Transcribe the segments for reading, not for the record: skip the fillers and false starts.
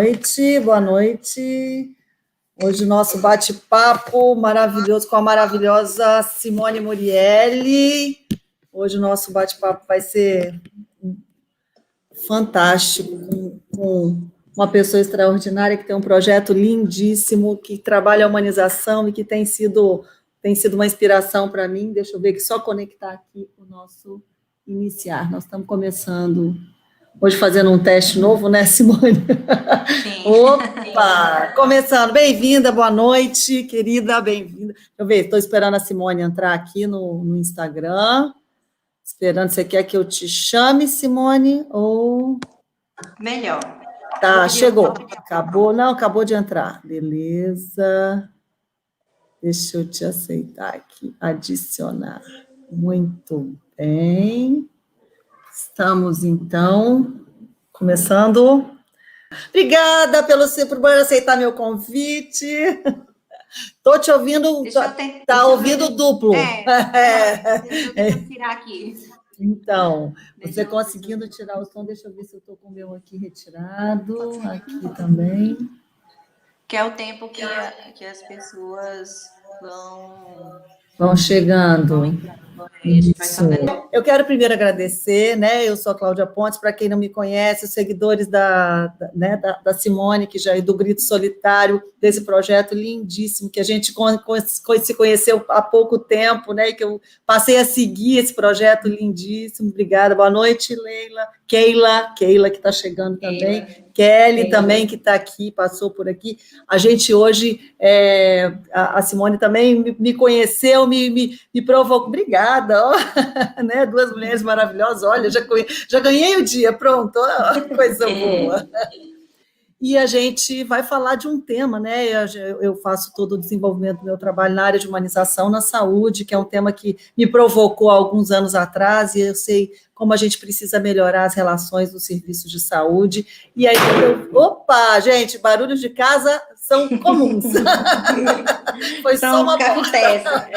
Noite, boa noite. Hoje o nosso bate-papo maravilhoso com a maravilhosa Simone Murielli. Hoje o nosso bate-papo vai ser fantástico, com uma pessoa extraordinária que tem um projeto lindíssimo, que trabalha a humanização e que tem sido uma inspiração para mim. Deixa eu ver que só conectar aqui o nosso iniciar. Nós estamos começando hoje fazendo um teste novo, né, Simone? Sim. Opa! Começando. Bem-vinda, boa noite, querida, bem-vinda. Deixa eu ver, estou esperando a Simone entrar aqui no Instagram. Esperando, você quer que eu te chame, Simone? Ou... Melhor. Tá, chegou. Acabou, não, acabou de entrar. Beleza. Deixa eu te aceitar aqui. Adicionar. Muito bem. Estamos, então, começando. Obrigada por aceitar meu convite. Estou te ouvindo, está ouvindo duplo. Deixa eu tirar aqui. Então, você conseguindo tirar o som, deixa eu ver se eu estou com o meu aqui retirado, aqui também. Que é o tempo que as pessoas vão chegando. Isso. Eu quero primeiro agradecer, né? Eu sou a Cláudia Pontes, para quem não me conhece, os seguidores da Simone, que já é do Grito Solitário, desse projeto lindíssimo, que a gente se conheceu há pouco tempo, né? E que eu passei a seguir esse projeto lindíssimo. Obrigada, boa noite, Leila. Keila, que está chegando também. Kelly também, que está aqui, passou por aqui. A gente hoje, a Simone também me conheceu, me provocou. Obrigada, ó, né? Duas mulheres maravilhosas. Olha, já ganhei o dia, pronto, ó, coisa boa. E a gente vai falar de um tema, né? Eu faço todo o desenvolvimento do meu trabalho na área de humanização na saúde, que é um tema que me provocou há alguns anos atrás, e eu sei como a gente precisa melhorar as relações dos serviços de saúde. E aí, opa, gente, barulhos de casa são comuns. Foi só uma peça.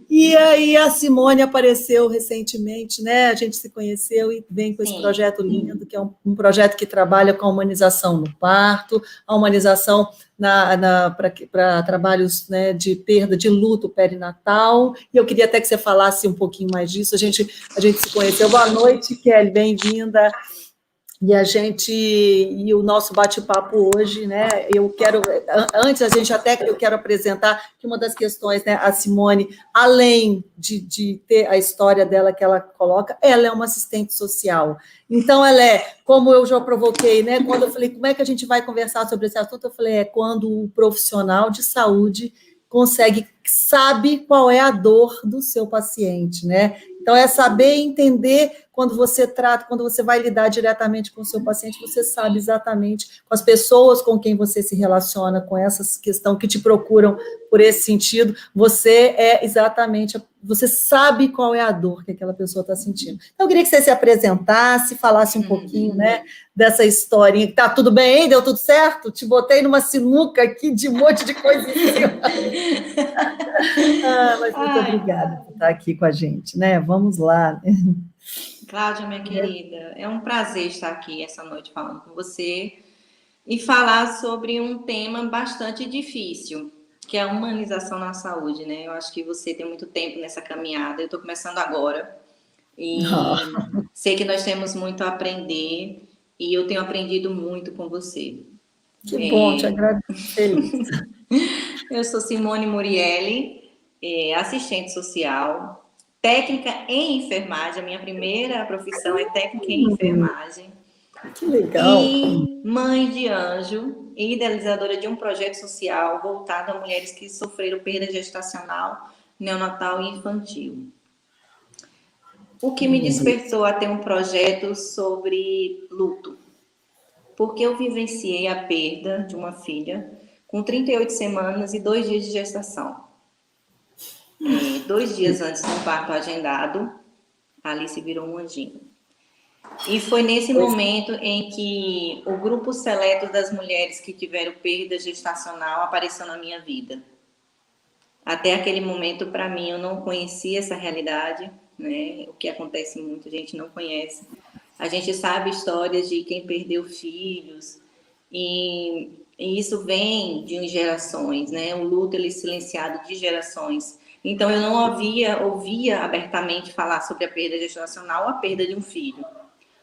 E aí a Simone apareceu recentemente, né? A gente se conheceu e vem com esse projeto lindo, que é um projeto que trabalha com a humanização no parto, a humanização para trabalhos, né, de perda, de luto perinatal. E eu queria até que você falasse um pouquinho mais disso. A gente se conheceu. Boa noite, Kelly, bem-vinda. E o nosso bate-papo hoje, né? Eu quero apresentar que uma das questões, né? A Simone, além de ter a história dela que ela coloca, ela é uma assistente social. Então, como eu já provoquei, né? Quando eu falei, como é que a gente vai conversar sobre esse assunto? Eu falei, quando o profissional de saúde sabe qual é a dor do seu paciente, né? Então, saber entender quando você vai lidar diretamente com o seu paciente, você sabe exatamente com as pessoas com quem você se relaciona, com essa questão que te procuram por esse sentido, você sabe qual é a dor que aquela pessoa está sentindo. Então, eu queria que você se apresentasse, falasse um pouquinho, né, dessa historinha. Tá tudo bem, hein? Deu tudo certo? Te botei numa sinuca aqui de um monte de coisa em cima. Mas muito obrigada por estar aqui com a gente, né? Vamos lá. Cláudia, minha querida, é um prazer estar aqui essa noite falando com você e falar sobre um tema bastante difícil, que é a humanização na saúde, né? Eu acho que você tem muito tempo nessa caminhada, eu estou começando agora e sei que nós temos muito a aprender e eu tenho aprendido muito com você. Que bom, te agradeço. Feliz. Eu sou Simone Murielli, assistente social, técnica em enfermagem. A minha primeira profissão é técnica em enfermagem. Que legal. E mãe de anjo e idealizadora de um projeto social voltado a mulheres que sofreram perda gestacional, neonatal e infantil. O que me despertou a ter um projeto sobre luto, porque eu vivenciei a perda de uma filha com 38 semanas e 2 dias de gestação. 2 dias antes do parto agendado, a Alice virou um anjinho. E foi nesse momento em que o grupo seleto das mulheres que tiveram perda gestacional apareceu na minha vida. Até aquele momento, para mim, eu não conhecia essa realidade, né? O que acontece muito, a gente não conhece. A gente sabe histórias de quem perdeu filhos, e isso vem de gerações, né? O luto, ele é silenciado de gerações. Então, eu não ouvia abertamente falar sobre a perda gestacional ou a perda de um filho.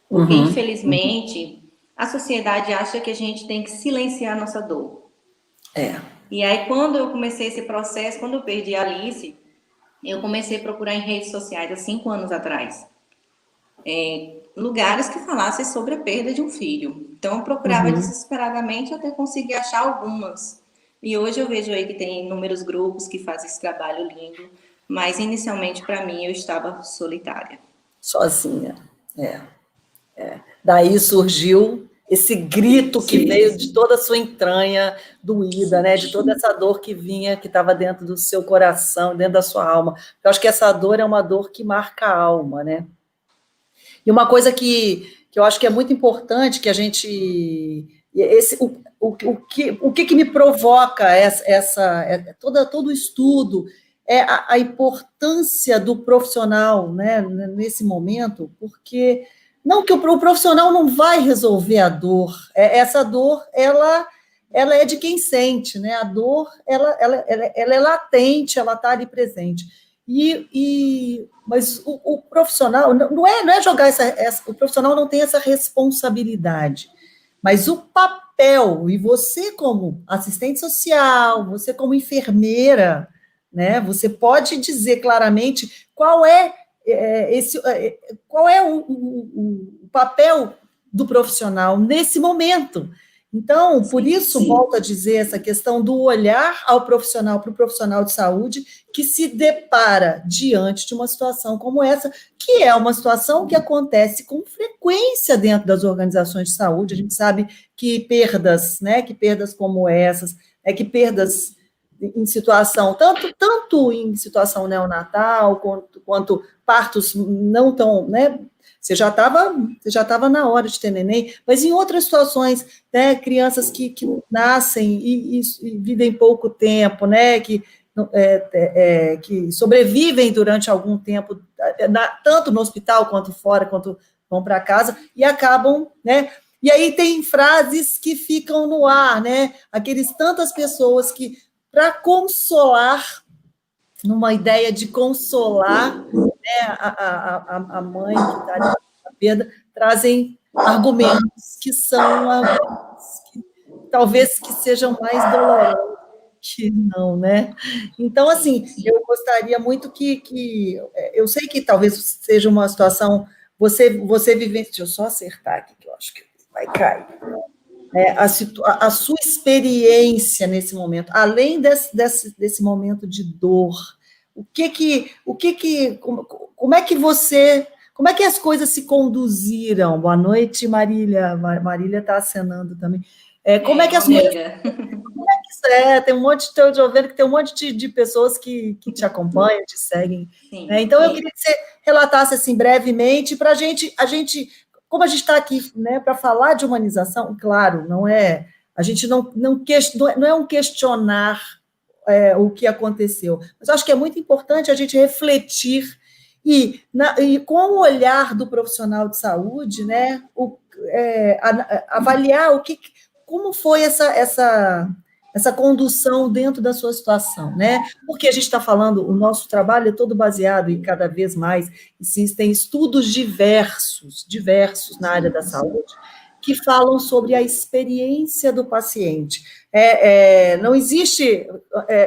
Porque, infelizmente, a sociedade acha que a gente tem que silenciar a nossa dor. E aí, quando eu comecei esse processo, quando eu perdi a Alice, eu comecei a procurar em redes sociais, há 5 anos atrás, lugares que falassem sobre a perda de um filho. Então, eu procurava desesperadamente até conseguir achar algumas. E hoje eu vejo aí que tem inúmeros grupos que fazem esse trabalho lindo, mas inicialmente, para mim, eu estava solitária. Sozinha, Daí surgiu esse grito que veio de toda a sua entranha doída, né? De toda essa dor que vinha, que estava dentro do seu coração, dentro da sua alma. Eu acho que essa dor é uma dor que marca a alma, né? E uma coisa que eu acho que é muito importante que a gente... O que me provoca todo o estudo é a importância do profissional, né, nesse momento, porque não que o profissional não vai resolver a dor, essa dor, ela é de quem sente, né? A dor, ela é latente, ela está ali presente. Mas o profissional não é jogar o profissional não tem essa responsabilidade, mas o papel, e você como assistente social, você como enfermeira, né, você pode dizer claramente qual é o papel do profissional nesse momento. Então, por isso, volto a dizer essa questão do olhar ao profissional, para o profissional de saúde, que se depara diante de uma situação como essa, que é uma situação que acontece com frequência dentro das organizações de saúde. A gente sabe que perdas, né, que perdas como essas, que perdas em situação, tanto em situação neonatal, quanto partos não tão, né, você já estava na hora de ter neném, mas em outras situações, né, crianças que nascem e vivem pouco tempo, né, que sobrevivem durante algum tempo, tanto no hospital quanto fora, quanto vão para casa, e acabam, né? E aí tem frases que ficam no ar, né? Tantas pessoas que, para consolar, numa ideia de consolar, né, a mãe que está ali na perda, trazem argumentos que são que talvez que sejam mais dolorosos que não, né? Então, assim, eu gostaria muito que eu sei que talvez seja uma situação, você vivendo, deixa eu só acertar aqui, que eu acho que vai cair. A sua experiência nesse momento, além desse momento de dor, como é que as coisas se conduziram? Boa noite, Marília. Marília está acenando também. Como é que as coisas... tem um monte, estou vendo que tem um monte de pessoas que te acompanham, te seguem. Né? Então, eu queria que você relatasse assim, brevemente, para a gente, como a gente está aqui, né, para falar de humanização, claro, não é, a gente não é um questionar o que aconteceu, mas acho que é muito importante a gente refletir e com o olhar do profissional de saúde, né, avaliar como foi essa condução dentro da sua situação, né? Porque a gente está falando, o nosso trabalho é todo baseado, e cada vez mais existem estudos diversos na área da saúde, que falam sobre a experiência do paciente. Não existe,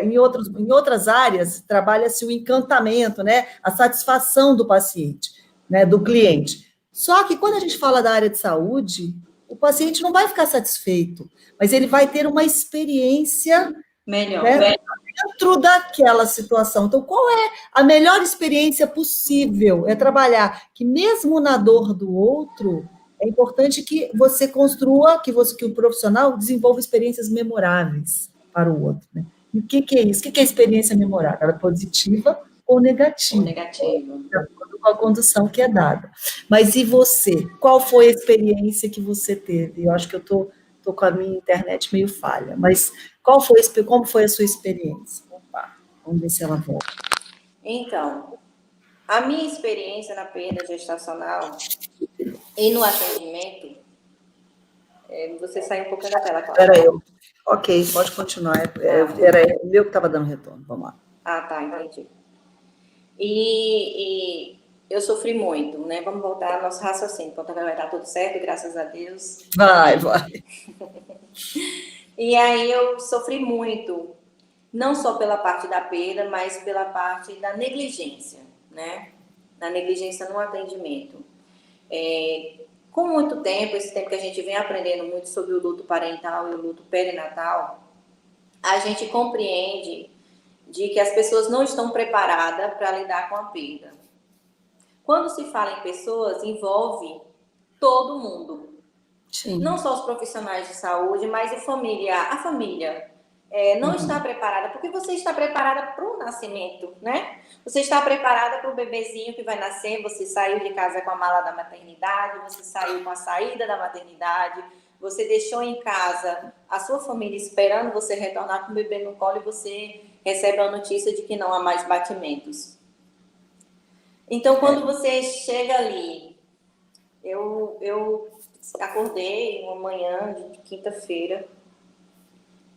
em outras áreas, trabalha-se o encantamento, né? A satisfação do paciente, né? Do cliente. Só que quando a gente fala da área de saúde, o paciente não vai ficar satisfeito, mas ele vai ter uma experiência melhor, né, dentro daquela situação. Então, qual é a melhor experiência possível? É trabalhar que mesmo na dor do outro, é importante que você construa, que o profissional desenvolva experiências memoráveis para o outro. Né? E o que é isso? O que é experiência memorável? Ela é positiva ou negativa? Com a condução que é dada. Mas e você? Qual foi a experiência que você teve? Eu acho que eu estou com a minha internet meio falha, mas como foi a sua experiência? Opa, vamos ver se ela volta. Então, a minha experiência na perda gestacional, E no atendimento, você sai um pouco da tela, Era Cláudia. eu. Ok, pode continuar. Era o meu que estava dando retorno. Vamos lá. Ah, tá, entendi. E eu sofri muito, né? Vamos voltar ao nosso raciocínio. Então, vai dar tudo certo, graças a Deus. Vai. E aí eu sofri muito, não só pela parte da perda, mas pela parte da negligência, né? Na negligência no atendimento. Com muito tempo, esse tempo que a gente vem aprendendo muito sobre o luto parental e o luto perinatal, a gente compreende de que as pessoas não estão preparadas para lidar com a perda. Quando se fala em pessoas, envolve todo mundo. Sim. Não só os profissionais de saúde, mas a família não está preparada, porque você está preparada para o nascimento, né? Você está preparada para o bebezinho que vai nascer, você saiu de casa com a mala da maternidade, você saiu com a saída da maternidade, você deixou em casa a sua família esperando você retornar com o bebê no colo e você recebe a notícia de que não há mais batimentos. Então, quando você chega ali, eu acordei uma manhã de quinta-feira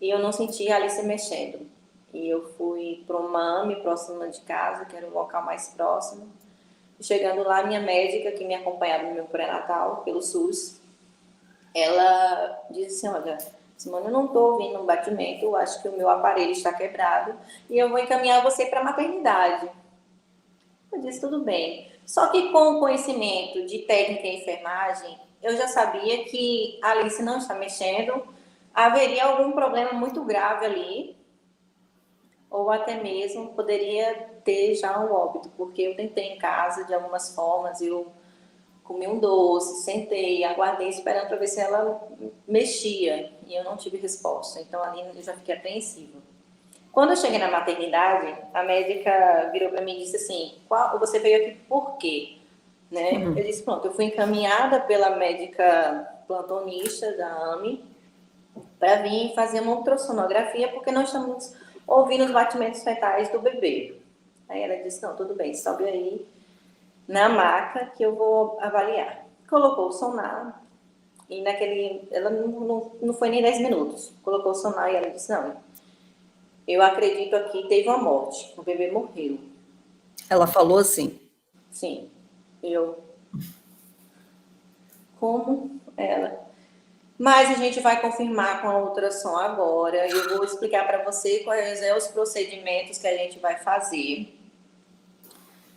e eu não senti a Alice mexendo. E eu fui para uma AME próxima de casa, que era o local mais próximo. Chegando lá, minha médica, que me acompanhava no meu pré-natal, pelo SUS, ela disse assim, olha, Simone, eu não estou ouvindo um batimento, eu acho que o meu aparelho está quebrado e eu vou encaminhar você para a maternidade. Eu disse, tudo bem. Só que com o conhecimento de técnica e enfermagem, eu já sabia que a Alice não está mexendo, haveria algum problema muito grave ali, ou até mesmo poderia ter já um óbito, porque eu tentei em casa de algumas formas, eu comi um doce, sentei, aguardei esperando para ver se ela mexia, e eu não tive resposta. Então ali eu já fiquei apreensiva. Quando eu cheguei na maternidade, a médica virou para mim e disse assim, você veio aqui por quê? Né? Eu disse, pronto, eu fui encaminhada pela médica plantonista da AME para vir fazer uma ultrassonografia porque nós estamos ouvindo os batimentos fetais do bebê. Aí ela disse, não, tudo bem, sobe aí na maca que eu vou avaliar. Colocou o sonar e ela não foi nem 10 minutos. Colocou o sonar e ela disse, não, eu acredito aqui teve uma morte, o bebê morreu. Ela falou assim? Sim, como ela. Mas a gente vai confirmar com a ultrassom agora. Eu vou explicar para você quais são os procedimentos que a gente vai fazer.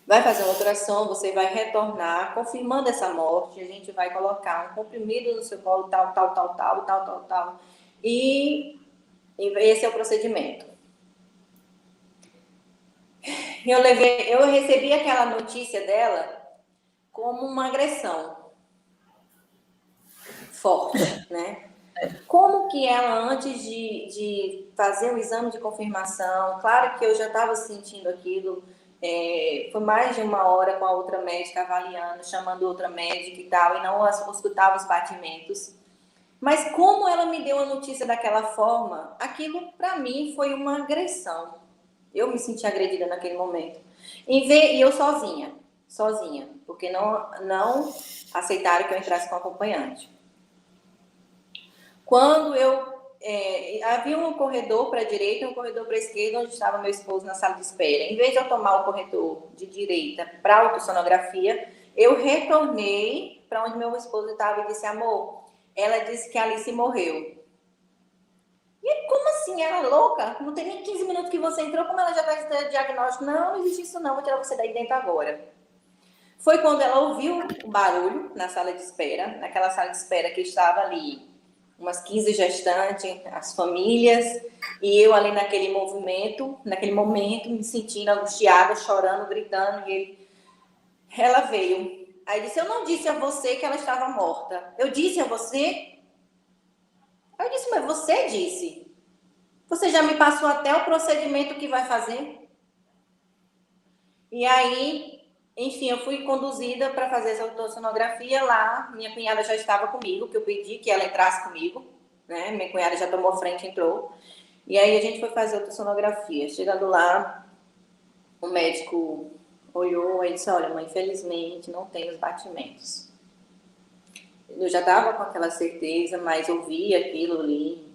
Vai fazer uma ultrassom, você vai retornar, confirmando essa morte. A gente vai colocar um comprimido no seu colo, tal. E esse é o procedimento. Eu recebi aquela notícia dela como uma agressão forte, né? Como que ela, antes de fazer o exame de confirmação, claro que eu já estava sentindo aquilo, foi mais de uma hora com a outra médica avaliando, chamando outra médica e tal, e não escutava os batimentos. Mas como ela me deu a notícia daquela forma, aquilo para mim foi uma agressão. Eu me senti agredida naquele momento. E eu sozinha, porque não aceitaram que eu entrasse com acompanhante. Quando havia um corredor para a direita e um corredor para a esquerda, onde estava meu esposo na sala de espera. Em vez de eu tomar o corredor de direita para a ultrassonografia, eu retornei para onde meu esposo estava e disse, amor, ela disse que a Alice morreu. E ele, como assim? Ela é louca? Não tem nem 15 minutos que você entrou, como ela já está em diagnóstico? Não existe isso não, vou tirar você daí dentro agora. Foi quando ela ouviu o barulho na sala de espera, naquela sala de espera que estava ali umas 15 gestantes, as famílias, e eu ali naquele momento, me sentindo angustiada, chorando, gritando, e ela veio. Aí disse, eu não disse a você que ela estava morta. Eu disse a você? Eu disse, mas você disse. Você já me passou até o procedimento que vai fazer? E aí, enfim, eu fui conduzida para fazer essa ultrassonografia lá. Minha cunhada já estava comigo, que eu pedi que ela entrasse comigo, né? Minha cunhada já tomou frente, entrou. E aí a gente foi fazer a ultrassonografia. Chegando lá, o médico olhou e disse, olha, mãe, infelizmente não tem os batimentos. Eu já estava com aquela certeza, mas ouvi aquilo ali.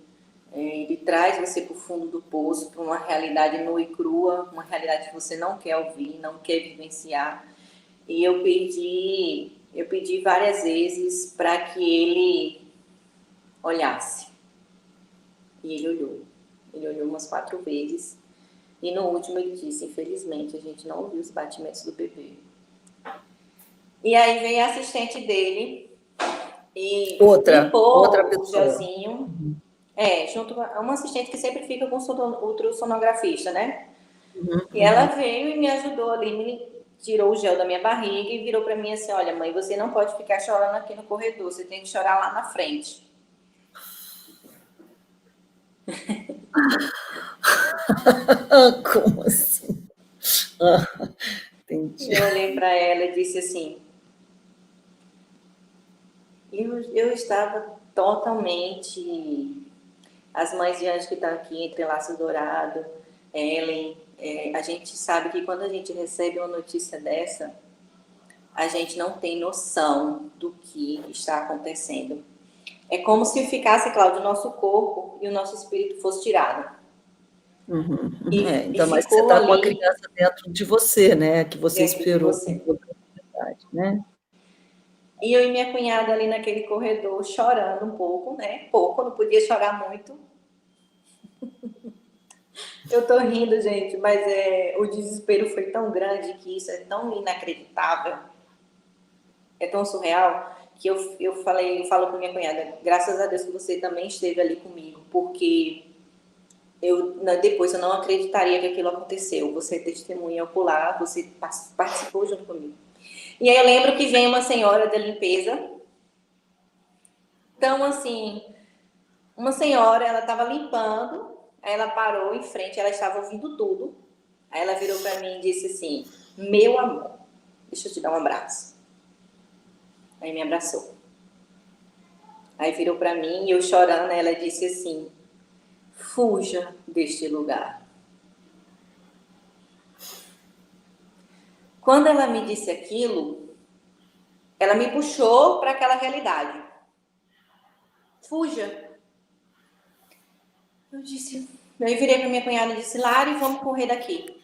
Ele traz você para o fundo do poço, para uma realidade nua e crua, uma realidade que você não quer ouvir, não quer vivenciar. E eu pedi várias vezes para que ele olhasse. E ele olhou. Ele olhou umas 4 vezes. E no último ele disse, infelizmente, a gente não ouviu os batimentos do bebê. E aí veio a assistente dele e Outra limpou o pessoa. gelzinho. Junto com uma assistente que sempre fica com o ultrassonografista, né? E ela veio e me ajudou ali, me tirou o gel da minha barriga e virou para mim assim, olha, mãe, você não pode ficar chorando aqui no corredor, você tem que chorar lá na frente. Como assim? Entendi. Eu olhei para ela e disse assim, eu estava totalmente... As mães de anjo que estão aqui, entre Laço Dourado, Ellen, a gente sabe que quando a gente recebe uma notícia dessa, a gente não tem noção do que está acontecendo. É como se ficasse, Cláudio, o nosso corpo e o nosso espírito fosse tirado. E Ainda mais que você ficou está com a ali criança dentro de você, né? Que você dentro de esperou com você. toda a verdade, né? E eu e minha cunhada ali naquele corredor chorando um pouco, né? Pouco, não podia chorar muito. Eu tô rindo, gente, mas o desespero foi tão grande que isso é tão inacreditável, é tão surreal, que eu falo com minha cunhada, graças a Deus que você também esteve ali comigo, porque depois eu não acreditaria que aquilo aconteceu. Você é testemunha ocular, você participou junto comigo. E aí eu lembro que vem uma senhora da limpeza. Então, assim, uma senhora, ela estava limpando, aí ela parou em frente, ela estava ouvindo tudo. Aí ela virou para mim e disse assim, meu amor, deixa eu te dar um abraço. Aí me abraçou. Aí virou para mim e eu chorando, ela disse assim, fuja deste lugar. Quando ela me disse aquilo, ela me puxou para aquela realidade. Fuja. Eu virei para minha cunhada e disse, Lari, vamos correr daqui.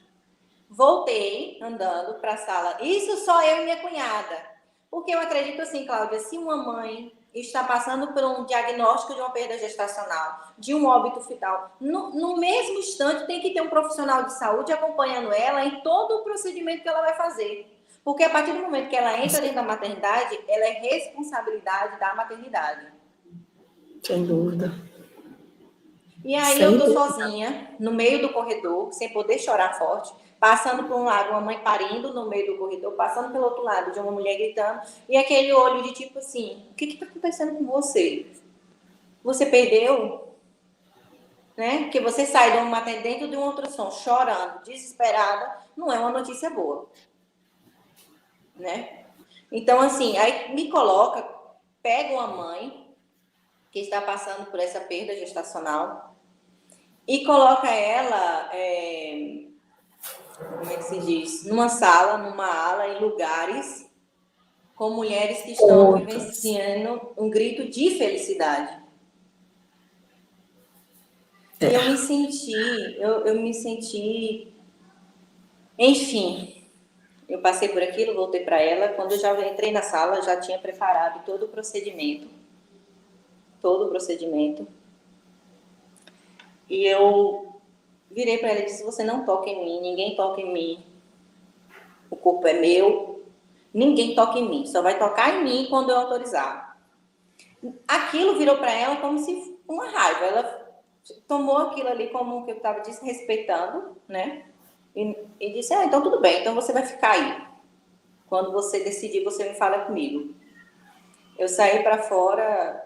Voltei andando para a sala. Isso só eu e minha cunhada. Porque eu acredito assim, Cláudia, se uma mãe está passando por um diagnóstico de uma perda gestacional, de um óbito fetal, no mesmo instante tem que ter um profissional de saúde acompanhando ela em todo o procedimento que ela vai fazer. Porque a partir do momento que ela entra dentro da maternidade, ela é responsabilidade da maternidade. Sem dúvida. E aí eu tô sozinha, no meio do corredor, sem poder chorar forte, passando por um lado, uma mãe parindo no meio do corredor, passando pelo outro lado de uma mulher gritando, e aquele olho de tipo assim, o que tá acontecendo com você? Você perdeu? Né? Porque você sai de uma dentro de um ultrassom chorando, desesperada, não é uma notícia boa. Né? Então, assim, aí me coloca, pega uma mãe que está passando por essa perda gestacional, e coloca ela, como é que se diz? Numa sala, numa ala, em lugares com mulheres que estão vivenciando um grito de felicidade. E eu me senti, enfim, eu passei por aquilo, voltei para ela, quando eu já entrei na sala, já tinha preparado todo o procedimento, e eu virei para ela e disse, você não toca em mim, ninguém toca em mim, o corpo é meu, ninguém toca em mim, só vai tocar em mim quando eu autorizar. Aquilo virou para ela como se uma raiva, ela tomou aquilo ali como que eu estava desrespeitando, né? E disse, então tudo bem, então você vai ficar aí. Quando você decidir, você me fala comigo. Eu saí para fora,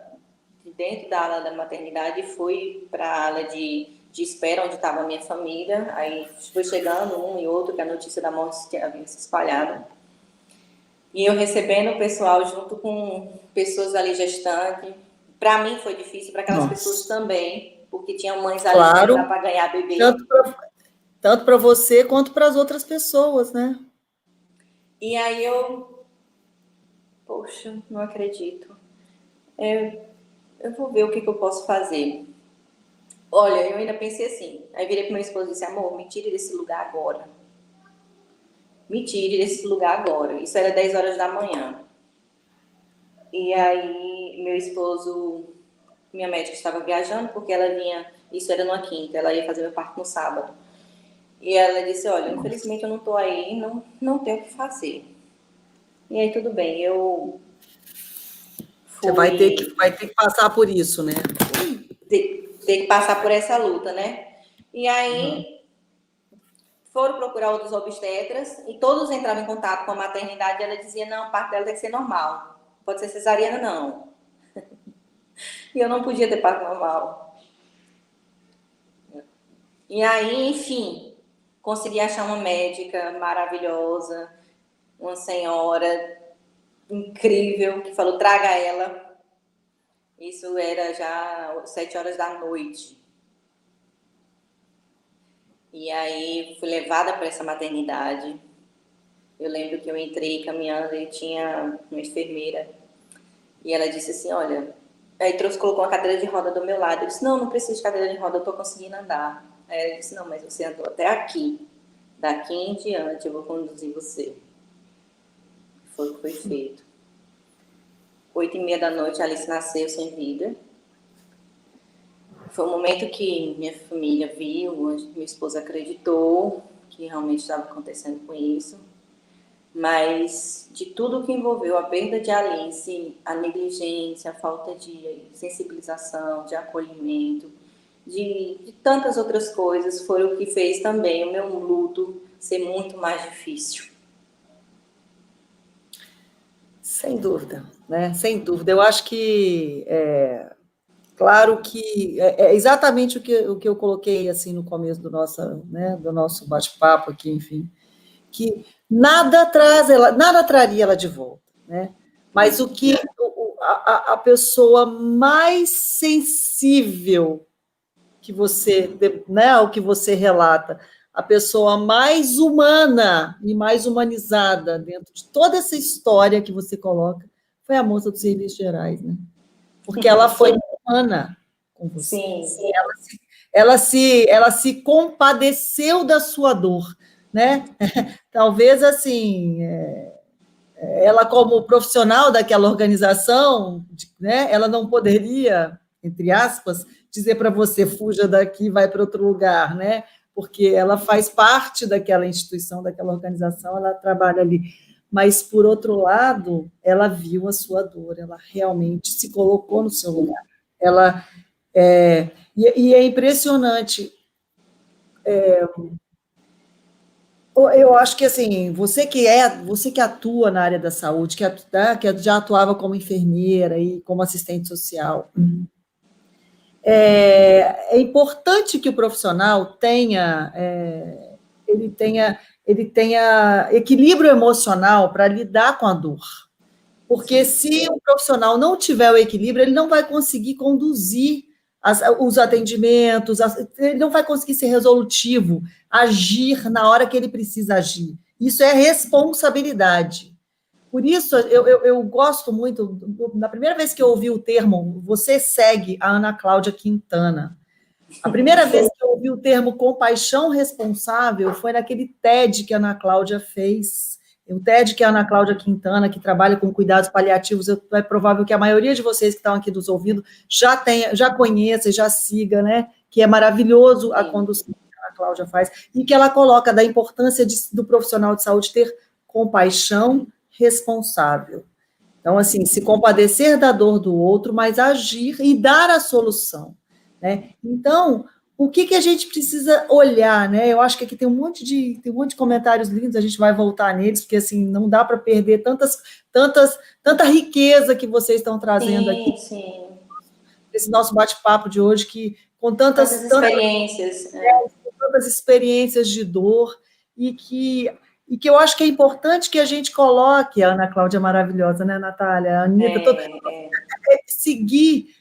de dentro da ala da maternidade, e fui para a ala de espera, onde estava a minha família. Aí foi chegando um e outro, que a notícia da morte havia se espalhado. E eu recebendo o pessoal junto com pessoas ali gestantes. Para mim foi difícil, para aquelas pessoas também, porque tinham mães ali para ganhar bebê. Tanto para você quanto para as outras pessoas, né? E aí eu, poxa, não acredito. Eu vou ver o que eu posso fazer. Olha, eu ainda pensei assim. Aí virei para meu esposo e disse: amor, me tire desse lugar agora. Me tire desse lugar agora. Isso era 10 horas da manhã. E aí, meu esposo, minha médica estava viajando, porque ela vinha, isso era numa quinta, ela ia fazer meu parto no sábado. E ela disse: olha, infelizmente eu não estou aí, não tenho o que fazer. E aí, tudo bem, eu Você fui vai ter que passar por isso, né? ter que passar por essa luta, né? E Uhum. aí, foram procurar outros obstetras e todos entravam em contato com a maternidade e ela dizia: não, a parte dela tem que ser normal, não pode ser cesariana, não. E eu não podia ter parto normal. E aí, enfim, consegui achar uma médica maravilhosa, uma senhora incrível, que falou: traga ela. Isso era já 7 horas da noite. E aí fui levada para essa maternidade. Eu lembro que eu entrei caminhando e tinha uma enfermeira. E ela disse assim: olha. Aí colocou uma cadeira de roda do meu lado. Eu disse: não preciso de cadeira de roda, eu estou conseguindo andar. Aí ela disse: não, mas você andou até aqui. Daqui em diante eu vou conduzir você. Foi o que foi feito. 8h30 da noite, a Alice nasceu sem vida. Foi um momento que minha família viu, minha esposa acreditou que realmente estava acontecendo com isso. Mas de tudo que envolveu a perda de Alice, a negligência, a falta de sensibilização, de acolhimento, de tantas outras coisas, foi o que fez também o meu luto ser muito mais difícil. Sem dúvida, né? Sem dúvida. Eu acho que claro que é exatamente o que eu coloquei assim no começo do nosso bate-papo aqui, enfim, que nada traria ela de volta, né? Mas o que a pessoa mais sensível que você, né, o que você relata, a pessoa mais humana e mais humanizada dentro de toda essa história que você coloca foi a moça dos serviços gerais, né? Porque ela foi humana com você. Sim. Ela se compadeceu da sua dor, né? Talvez assim, ela como profissional daquela organização, né? Ela não poderia, entre aspas, dizer para você fuja daqui, vai para outro lugar, né? Porque ela faz parte daquela instituição, daquela organização, ela trabalha ali. Mas, por outro lado, ela viu a sua dor, ela realmente se colocou no seu lugar. Ela e é impressionante. Eu acho que assim, você que atua na área da saúde, que já atuava como enfermeira e como assistente social, é importante que o profissional ele tenha equilíbrio emocional para lidar com a dor. Porque se o profissional não tiver o equilíbrio, ele não vai conseguir conduzir os atendimentos, ele não vai conseguir ser resolutivo, agir na hora que ele precisa agir. Isso é responsabilidade. Por isso, eu gosto muito, na primeira vez que eu ouvi o termo, você segue a Ana Cláudia Quintana. A primeira vez que eu ouvi o termo compaixão responsável foi naquele TED que a Ana Cláudia fez. O TED que a Ana Cláudia Quintana, que trabalha com cuidados paliativos, é provável que a maioria de vocês que estão aqui nos ouvindo já conheça, já siga, né? Que é maravilhoso a condução que a Ana Cláudia faz, e que ela coloca da importância do profissional de saúde ter compaixão responsável. Então, assim, se compadecer da dor do outro, mas agir e dar a solução, né? Então, o que a gente precisa olhar, né? Eu acho que aqui tem um monte de comentários lindos, a gente vai voltar neles, porque assim, não dá para perder tanta riqueza que vocês estão trazendo aqui, Sim. esse nosso bate-papo de hoje, que com Tantas experiências. tantas experiências de dor, e que eu acho que é importante que a gente coloque, a Ana Cláudia é maravilhosa, né, Natália? A Anitta, seguir,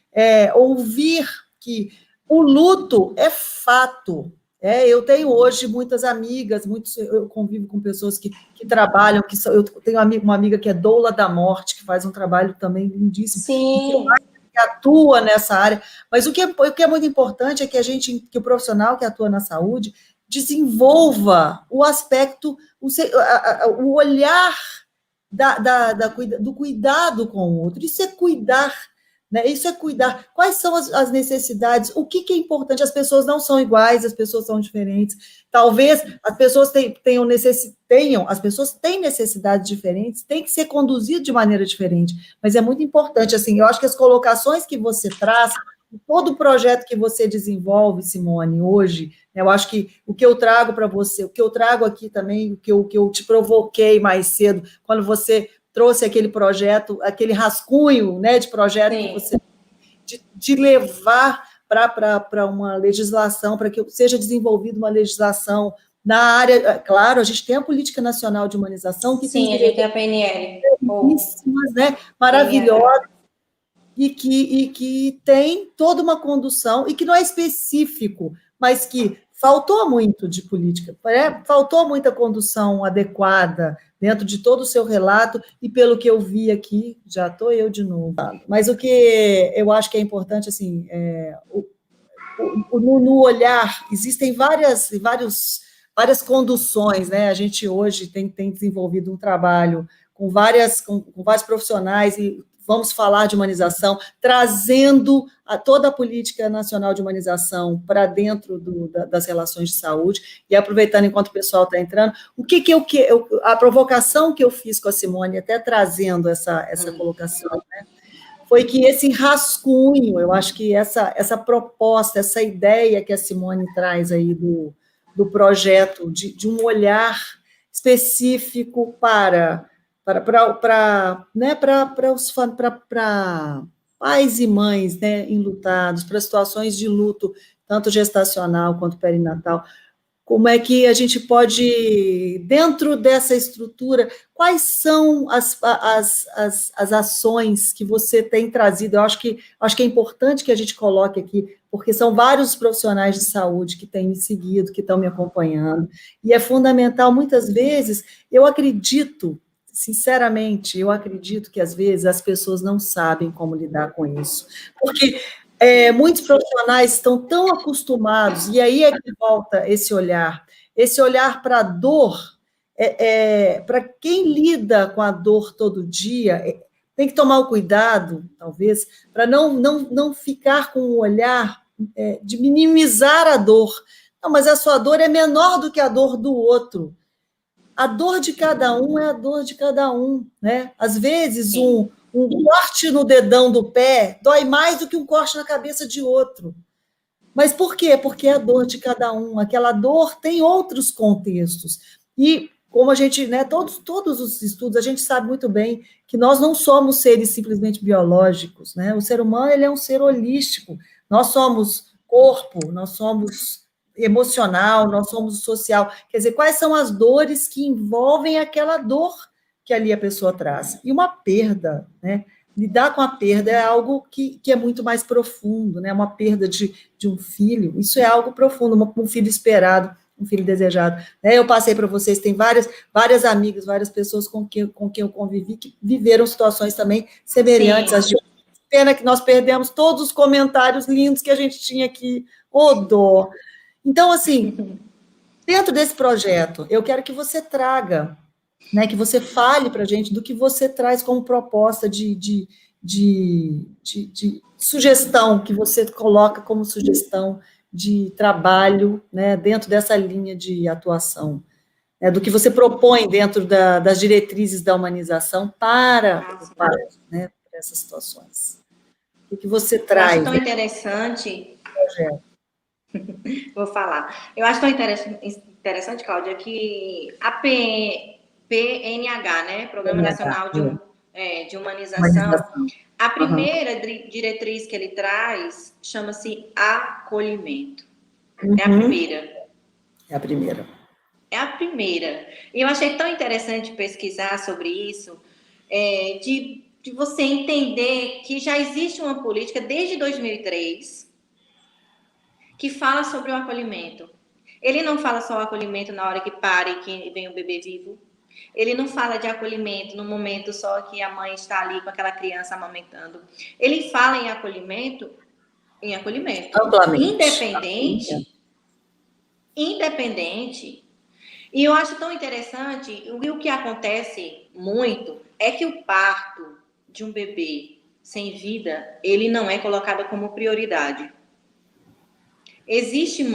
ouvir que o luto é fato, Eu tenho hoje muitas amigas, eu convivo com pessoas que trabalham, eu tenho uma amiga que é doula da morte, que faz um trabalho também lindíssimo, e Sim, que atua nessa área, mas o que é muito importante é que o profissional que atua na saúde desenvolva o aspecto, o olhar do cuidado com o outro. Isso é cuidar, né? Isso é cuidar. Quais são as necessidades? O que é importante? As pessoas não são iguais, as pessoas são diferentes. Talvez as pessoas as pessoas têm necessidades diferentes, tem que ser conduzido de maneira diferente. Mas é muito importante, assim, eu acho que as colocações que você traz, todo o projeto que você desenvolve, Simone, hoje, eu acho que o que eu trago para você, o que eu trago aqui também, o que eu te provoquei mais cedo, quando você trouxe aquele projeto, aquele rascunho, né, de projeto que sim. você de levar para uma legislação, para que seja desenvolvida uma legislação na área, claro, a gente tem a Política Nacional de Humanização, que tem Sim, a gente tem diretrizes a PNL, ou belíssimas, né, maravilhosas, PNH. e que tem toda uma condução, e que não é específico, mas que faltou muito de política, faltou muita condução adequada dentro de todo o seu relato, e pelo que eu vi aqui, já estou eu de novo. Mas o que eu acho que é importante, assim, no olhar, existem várias conduções, né? A gente hoje tem desenvolvido um trabalho com vários profissionais, e vamos falar de humanização, trazendo toda a política nacional de humanização para dentro das relações de saúde, e aproveitando enquanto o pessoal está entrando, a provocação que eu fiz com a Simone, até trazendo essa colocação, né, foi que esse rascunho, eu acho que essa proposta, essa ideia que a Simone traz aí do projeto, de um olhar específico né, para pais e mães, né, enlutados, para situações de luto, tanto gestacional quanto perinatal. Como é que a gente pode, dentro dessa estrutura, quais são as ações que você tem trazido? Eu acho que é importante que a gente coloque aqui, porque são vários profissionais de saúde que têm me seguido, que estão me acompanhando, e é fundamental, muitas vezes, sinceramente, eu acredito que às vezes as pessoas não sabem como lidar com isso, porque muitos profissionais estão tão acostumados, e aí é que volta esse olhar para a dor, para quem lida com a dor todo dia, tem que tomar o cuidado, talvez, para não ficar com o olhar de minimizar a dor. Não, mas a sua dor é menor do que a dor do outro. A dor de cada um é a dor de cada um, né? Às vezes, Sim. um corte no dedão do pé dói mais do que um corte na cabeça de outro. Mas por quê? Porque é a dor de cada um. Aquela dor tem outros contextos. E como a gente, né, todos os estudos, a gente sabe muito bem que nós não somos seres simplesmente biológicos, né? O ser humano, ele é um ser holístico. Nós somos corpo, nós somos emocional, nós somos social. Quer dizer, quais são as dores que envolvem aquela dor que ali a pessoa traz? E uma perda, né? Lidar com a perda é algo que é muito mais profundo, né? Uma perda de um filho, isso é algo profundo, um filho esperado, um filho desejado. Né? Eu passei para vocês, tem várias amigas, várias pessoas com quem eu convivi, que viveram situações também semelhantes às Sim. de. Pena que nós perdemos todos os comentários lindos que a gente tinha aqui, ô dó. Então, assim, dentro desse projeto, eu quero que você traga, né, que você fale para a gente do que você traz como proposta de sugestão, que você coloca como sugestão de trabalho, né, dentro dessa linha de atuação, né, do que você propõe dentro das diretrizes da humanização né, para essas situações. O que você Eu acho traz tão dentro interessante, do projeto? vou falar. Eu acho tão interessante, Cláudia, que a PNH, né, Programa Nacional de Humanização, Humanização. a Uhum. primeira diretriz que ele traz chama-se acolhimento. É a Uhum. primeira. É a primeira. É a primeira. E eu achei tão interessante pesquisar sobre isso, de você entender que já existe uma política desde 2003 que fala sobre o acolhimento. Ele não fala só acolhimento na hora que para e que vem o bebê vivo. Ele não fala de acolhimento no momento só que a mãe está ali com aquela criança amamentando. Ele fala em acolhimento, Amplamente. Independente. E eu acho tão interessante, o que acontece muito é que o parto de um bebê sem vida, ele não é colocado como prioridade. Existem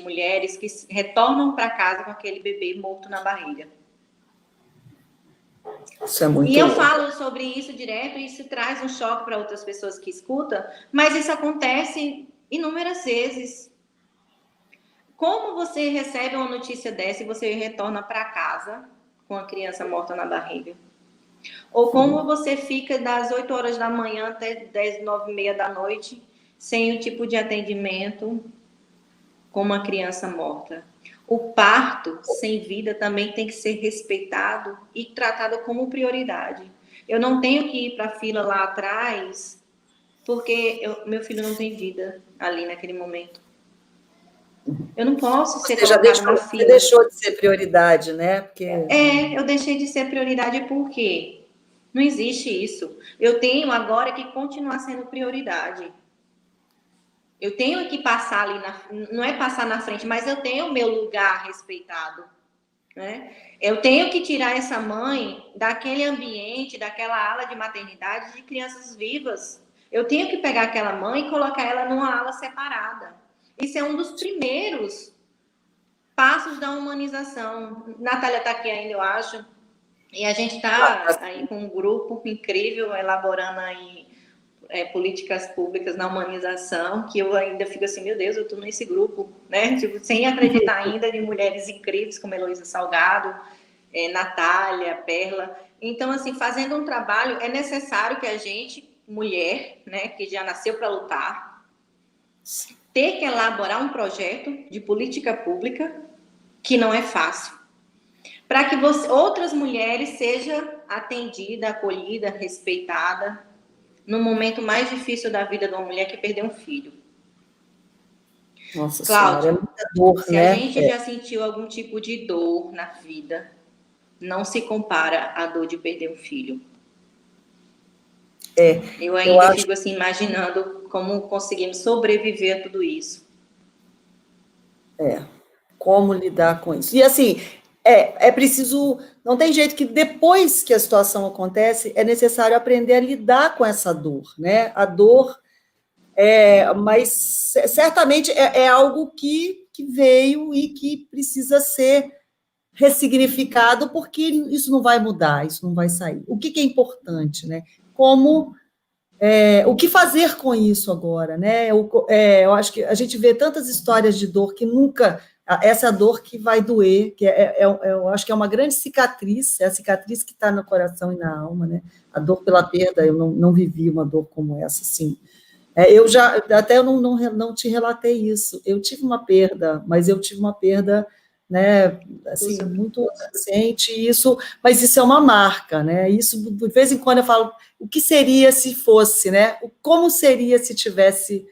mulheres que retornam para casa com aquele bebê morto na barriga. Isso é muito E eu louco. falo sobre isso direto, e isso traz um choque para outras pessoas que escutam, mas isso acontece inúmeras vezes. Como você recebe uma notícia dessa e você retorna para casa com a criança morta na barriga? Ou como você fica das 8 horas da manhã até 10, 9 e meia da noite sem o tipo de atendimento com uma criança morta? O parto sem vida também tem que ser respeitado e tratado como prioridade. Eu não tenho que ir para a fila lá atrás porque meu filho não tem vida ali naquele momento. Eu não posso ser colocado na fila. Você deixou de ser prioridade, né? Porque... eu deixei de ser prioridade por quê? Não existe isso. Eu tenho agora que continuar sendo prioridade. Eu tenho que passar ali, não é passar na frente, mas eu tenho o meu lugar respeitado. Né? Eu tenho que tirar essa mãe daquele ambiente, daquela ala de maternidade de crianças vivas. Eu tenho que pegar aquela mãe e colocar ela numa ala separada. Isso é um dos primeiros passos da humanização. Natália está aqui ainda, eu acho. E a gente está aí com um grupo incrível, elaborando aí políticas públicas na humanização, que eu ainda fico assim, meu Deus, eu estou nesse grupo, né? Tipo, sem acreditar ainda de mulheres incríveis como Heloísa Salgado, Natália, Perla. Então, assim, fazendo um trabalho, é necessário que a gente, mulher, né, que já nasceu para lutar, ter que elaborar um projeto de política pública que não é fácil, para que outras mulheres sejam atendidas, acolhidas, respeitadas, no momento mais difícil da vida de uma mulher que perdeu um filho. Nossa Cláudia, senhora, é muita dor, se a gente já sentiu algum tipo de dor na vida, não se compara à dor de perder um filho. Eu ainda fico assim, imaginando como conseguimos sobreviver a tudo isso. Como lidar com isso. E assim, é preciso, não tem jeito que depois que a situação acontece, é necessário aprender a lidar com essa dor, né? A dor, mas certamente é algo que veio e que precisa ser ressignificado, porque isso não vai mudar, isso não vai sair. O que é importante, né? O que fazer com isso agora, né? Eu acho que a gente vê tantas histórias de dor que nunca... Essa dor que vai doer, que eu acho que é uma grande cicatriz, é a cicatriz que está no coração e na alma, né? A dor pela perda, eu não vivi uma dor como essa, assim. Eu não te relatei isso. Eu tive uma perda, mas eu tive uma perda, né, assim, muito recente, mas isso é uma marca, né? Isso, de vez em quando eu falo, o que seria se fosse, né? Como seria se tivesse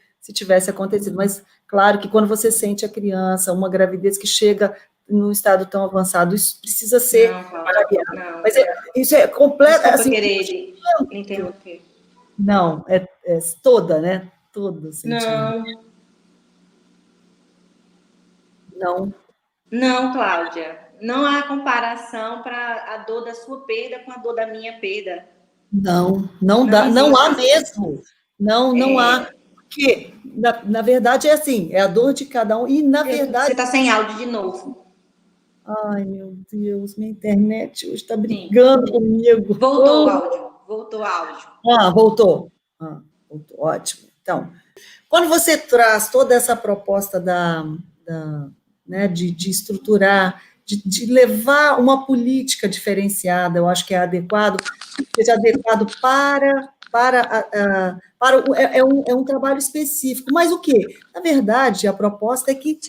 acontecido? Mas, claro que quando você sente a criança, uma gravidez que chega num estado tão avançado, isso precisa ser avaliado. Mas isso é completo... Desculpa assim, querer interromper. Não, é toda, né? Todo sentimento. Não, Cláudia. Não há comparação para a dor da sua perda com a dor da minha perda. Não dá, não há mesmo. Não há. Porque, na verdade, é assim, é a dor de cada um, e na verdade... Você está sem áudio de novo. Ai, meu Deus, minha internet hoje está brigando comigo. Voltou o áudio. Voltou o áudio. Voltou. Voltou, ótimo. Então, quando você traz toda essa proposta né, de estruturar, de levar uma política diferenciada, eu acho que é adequado, seja adequado é um trabalho específico. Mas o quê? Na verdade, a proposta é que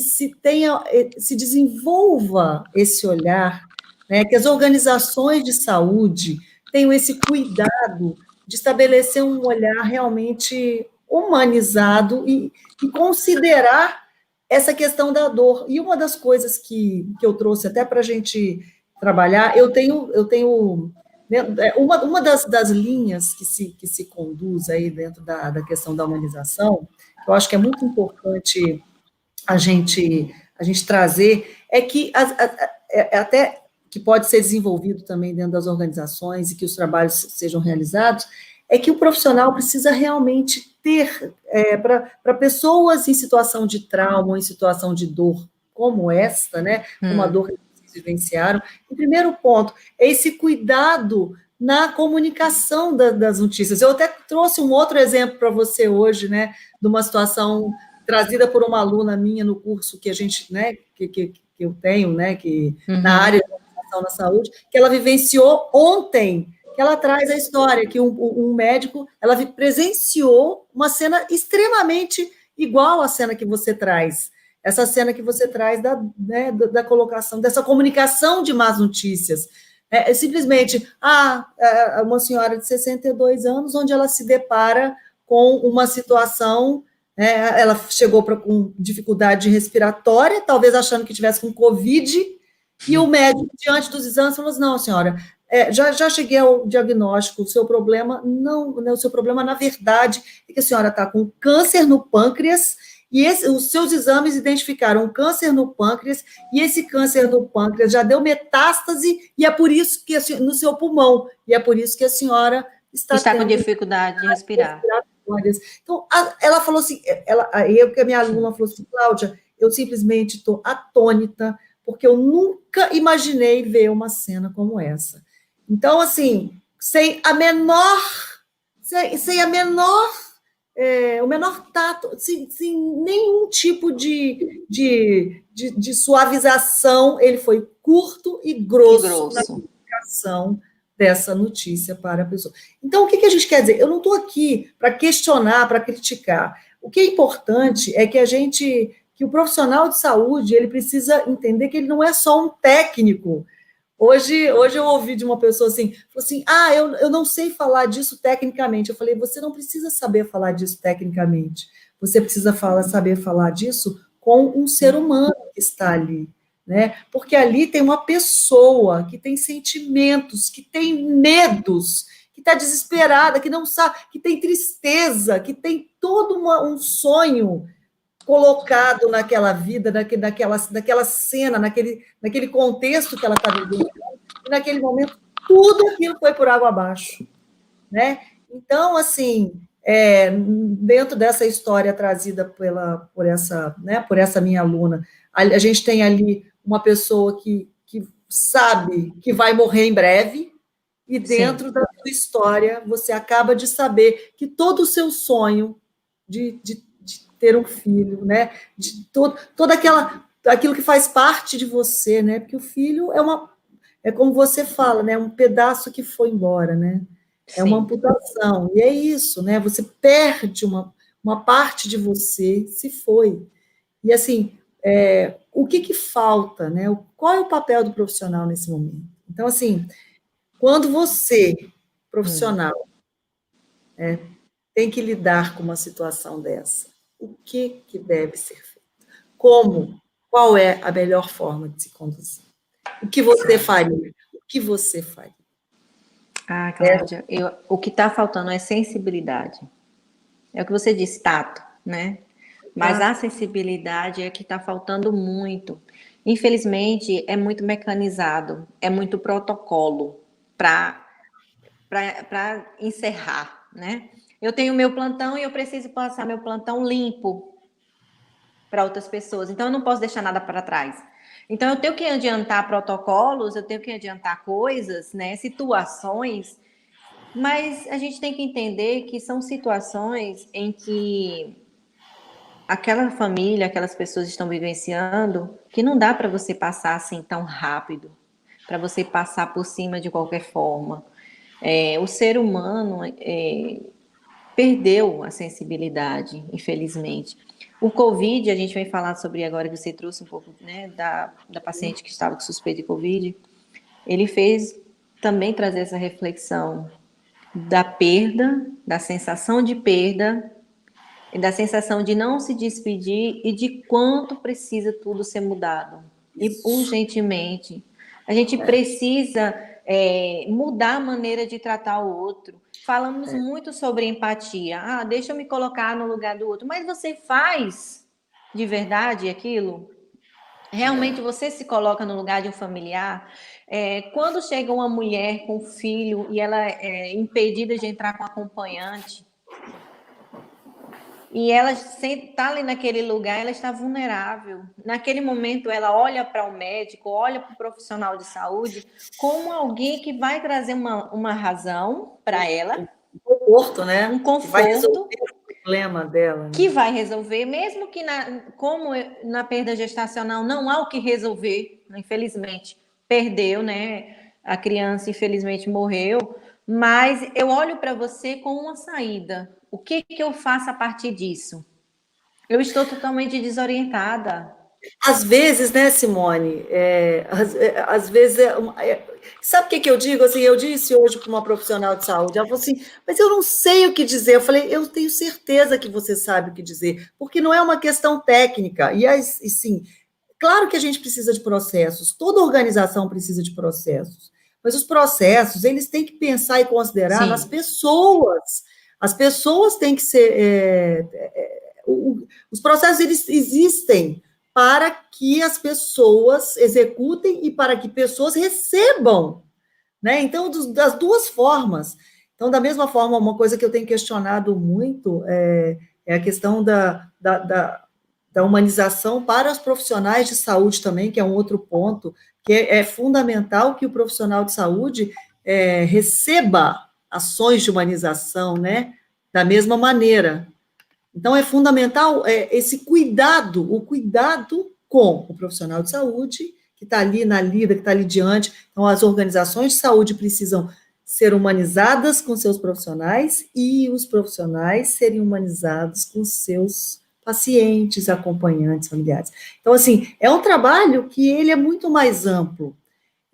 se desenvolva esse olhar, né, que as organizações de saúde tenham esse cuidado de estabelecer um olhar realmente humanizado e considerar essa questão da dor. E uma das coisas que eu trouxe até para a gente trabalhar, eu tenho né, uma das linhas que se conduz aí dentro da questão da humanização, que eu acho que é muito importante a gente trazer, é que até que pode ser desenvolvido também dentro das organizações e que os trabalhos sejam realizados, é que o profissional precisa realmente ter, para pessoas em situação de trauma, ou em situação de dor como esta, né, uma dor que vocês vivenciaram, o primeiro ponto é esse cuidado na comunicação das notícias. Eu até trouxe um outro exemplo para você hoje, né, de uma situação trazida por uma aluna minha no curso que a gente, né, que eu tenho, né, que na área de educação na saúde, que ela vivenciou ontem, que ela traz a história que um médico, ela presenciou uma cena extremamente igual à cena que você traz, essa cena que você traz né, da colocação, dessa comunicação de más notícias. Simplesmente, uma senhora de 62 anos, onde ela se depara com uma situação, ela chegou com dificuldade respiratória, talvez achando que tivesse com Covid, e o médico, diante dos exames, falou assim, não, senhora, já cheguei ao diagnóstico, o seu problema, o seu problema, na verdade, é que a senhora está com câncer no pâncreas, e os seus exames identificaram um câncer no pâncreas, e esse câncer no pâncreas já deu metástase, e é por isso que no seu pulmão, e é por isso que a senhora está com dificuldade de respirar. Então, ela falou assim, que a minha aluna falou assim, Cláudia, eu simplesmente estou atônita, porque eu nunca imaginei ver uma cena como essa. Então, assim, sem o menor tato, sem nenhum tipo de suavização, ele foi curto e grosso na comunicação dessa notícia para a pessoa. Então, o que a gente quer dizer? Eu não estou aqui para questionar, para criticar. O que é importante é que o profissional de saúde, ele precisa entender que ele não é só um técnico. Hoje eu ouvi de uma pessoa assim, falou assim, eu não sei falar disso tecnicamente. Eu falei, você não precisa saber falar disso tecnicamente. Você precisa saber falar disso com um ser humano que está ali, né? Porque ali tem uma pessoa que tem sentimentos, que tem medos, que está desesperada, que não sabe, que tem tristeza, que tem todo um sonho colocado naquela vida, naquela cena, naquele contexto que ela está vivendo, e naquele momento tudo aquilo foi por água abaixo, né? Então, assim, dentro dessa história trazida por essa minha aluna, a gente tem ali uma pessoa que sabe que vai morrer em breve, e dentro da sua história você acaba de saber que todo o seu sonho de ter um filho, né? De toda aquilo que faz parte de você, né? Porque o filho é como você fala, né? Um pedaço que foi embora, né? É uma amputação, e é isso, né? Você perde uma parte de você, se foi. E assim, o que falta, né? Qual é o papel do profissional nesse momento? Então, assim, quando você, profissional, tem que lidar com uma situação dessa, o que deve ser feito? Como? Qual é a melhor forma de se conduzir? O que você faria? O que você faria? Cláudia, o que está faltando é sensibilidade. É o que você disse, tato, né? Mas a sensibilidade é que está faltando muito. Infelizmente, é muito mecanizado, é muito protocolo para encerrar, né? Eu tenho meu plantão e eu preciso passar meu plantão limpo para outras pessoas. Então, eu não posso deixar nada para trás. Então, eu tenho que adiantar protocolos, eu tenho que adiantar coisas, né? Situações, mas a gente tem que entender que são situações em que aquela família, aquelas pessoas estão vivenciando, que não dá para você passar assim tão rápido, para você passar por cima de qualquer forma. O ser humano perdeu a sensibilidade, infelizmente. O Covid, a gente vai falar sobre agora que você trouxe um pouco, né, da paciente que estava com suspeita de Covid, ele fez também trazer essa reflexão da perda, da sensação de perda E da sensação de não se despedir e de quanto precisa tudo ser mudado. E urgentemente. A gente precisa mudar a maneira de tratar o outro. Falamos muito sobre empatia. Ah, deixa eu me colocar no lugar do outro. Mas você faz de verdade aquilo? Realmente você se coloca no lugar de um familiar? Quando chega uma mulher com filho e ela é impedida de entrar com acompanhante, e ela está ali naquele lugar, ela está vulnerável. Naquele momento, ela olha para o médico, olha para o profissional de saúde, como alguém que vai trazer uma razão para ela. Um conforto, né? Um conforto. Que vai resolver o problema dela. Né? Que vai resolver, mesmo que, como na perda gestacional, não há o que resolver, infelizmente. Perdeu, né? A criança, infelizmente, morreu. Mas eu olho para você com uma saída. O que eu faço a partir disso? Eu estou totalmente desorientada. Às vezes, né, Simone? Às vezes, sabe o que eu digo? Assim, eu disse hoje para uma profissional de saúde, ela falou assim, mas eu não sei o que dizer. Eu falei, eu tenho certeza que você sabe o que dizer, porque não é uma questão técnica. E sim, claro que a gente precisa de processos, toda organização precisa de processos, mas os processos, eles têm que pensar e considerar nas pessoas. As pessoas têm que ser... os processos, eles existem para que as pessoas executem e para que pessoas recebam, né? Então, das duas formas. Então, da mesma forma, uma coisa que eu tenho questionado muito é a questão da humanização para os profissionais de saúde também, que é um outro ponto, que é fundamental que o profissional de saúde receba ações de humanização, né? Da mesma maneira. Então, é fundamental esse cuidado, o cuidado com o profissional de saúde, que está ali na lida, que está ali diante. Então, as organizações de saúde precisam ser humanizadas com seus profissionais e os profissionais serem humanizados com seus pacientes, acompanhantes, familiares. Então, assim, é um trabalho que ele é muito mais amplo.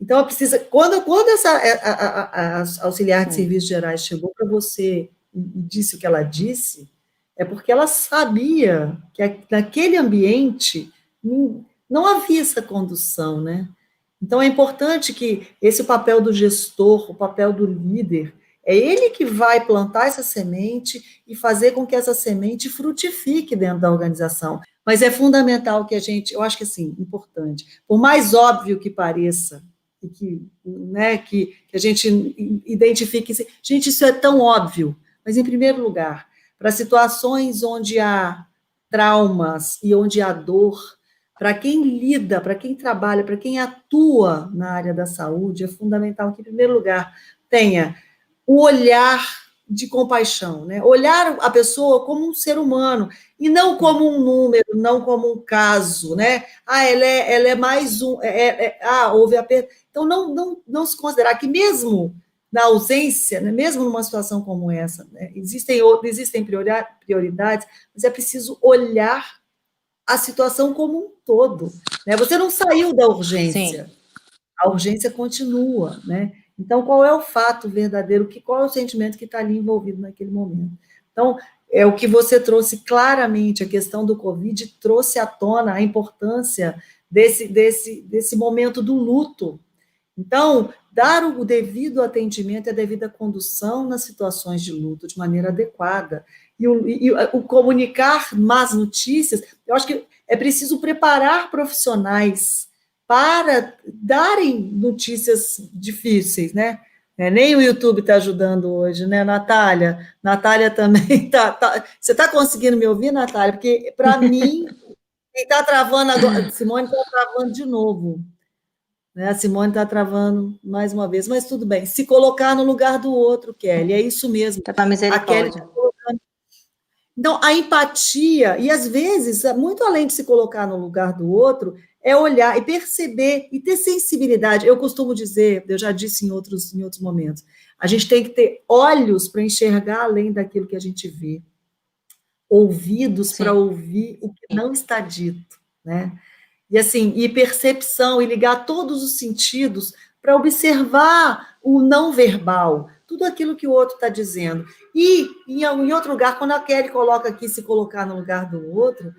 Então, quando a auxiliar de serviços gerais chegou para você e disse o que ela disse, é porque ela sabia que naquele ambiente não havia essa condução, né? Então, é importante que esse papel do gestor, o papel do líder, é ele que vai plantar essa semente e fazer com que essa semente frutifique dentro da organização. Mas é fundamental que eu acho que assim, importante, por mais óbvio que pareça, que a gente identifique, gente, isso é tão óbvio, mas em primeiro lugar, para situações onde há traumas e onde há dor, para quem lida, para quem trabalha, para quem atua na área da saúde, é fundamental que, em primeiro lugar, tenha o olhar de compaixão, né? Olhar a pessoa como um ser humano, e não como um número, não como um caso, né? Ela é mais um... houve a perda. Então, não se considerar que mesmo na ausência, né, mesmo numa situação como essa, né, existem prioridades, mas é preciso olhar a situação como um todo. Né? Você não saiu da urgência, a urgência continua. Né? Então, qual é o fato verdadeiro, qual é o sentimento que está ali envolvido naquele momento? Então, é o que você trouxe claramente, a questão do Covid trouxe à tona a importância desse momento do luto. Então, dar o devido atendimento e a devida condução nas situações de luto de maneira adequada. E o comunicar más notícias, eu acho que é preciso preparar profissionais para darem notícias difíceis, né? Nem o YouTube está ajudando hoje, né, Natália? Natália também está. Você está conseguindo me ouvir, Natália? Porque, para mim, quem está travando agora, Simone está travando de novo. Né? A Simone está travando mais uma vez, mas tudo bem. Se colocar no lugar do outro, Kelly, é isso mesmo. Tá, misericórdia. Tá colocando... Então, a empatia, e às vezes, muito além de se colocar no lugar do outro, é olhar e perceber e ter sensibilidade. Eu costumo dizer, eu já disse em outros momentos, a gente tem que ter olhos para enxergar além daquilo que a gente vê, ouvidos para ouvir o que não está dito, né? E assim, e percepção, e ligar todos os sentidos para observar o não verbal, tudo aquilo que o outro está dizendo. E, em outro lugar, quando a Kelly coloca aqui, se colocar no lugar do outro,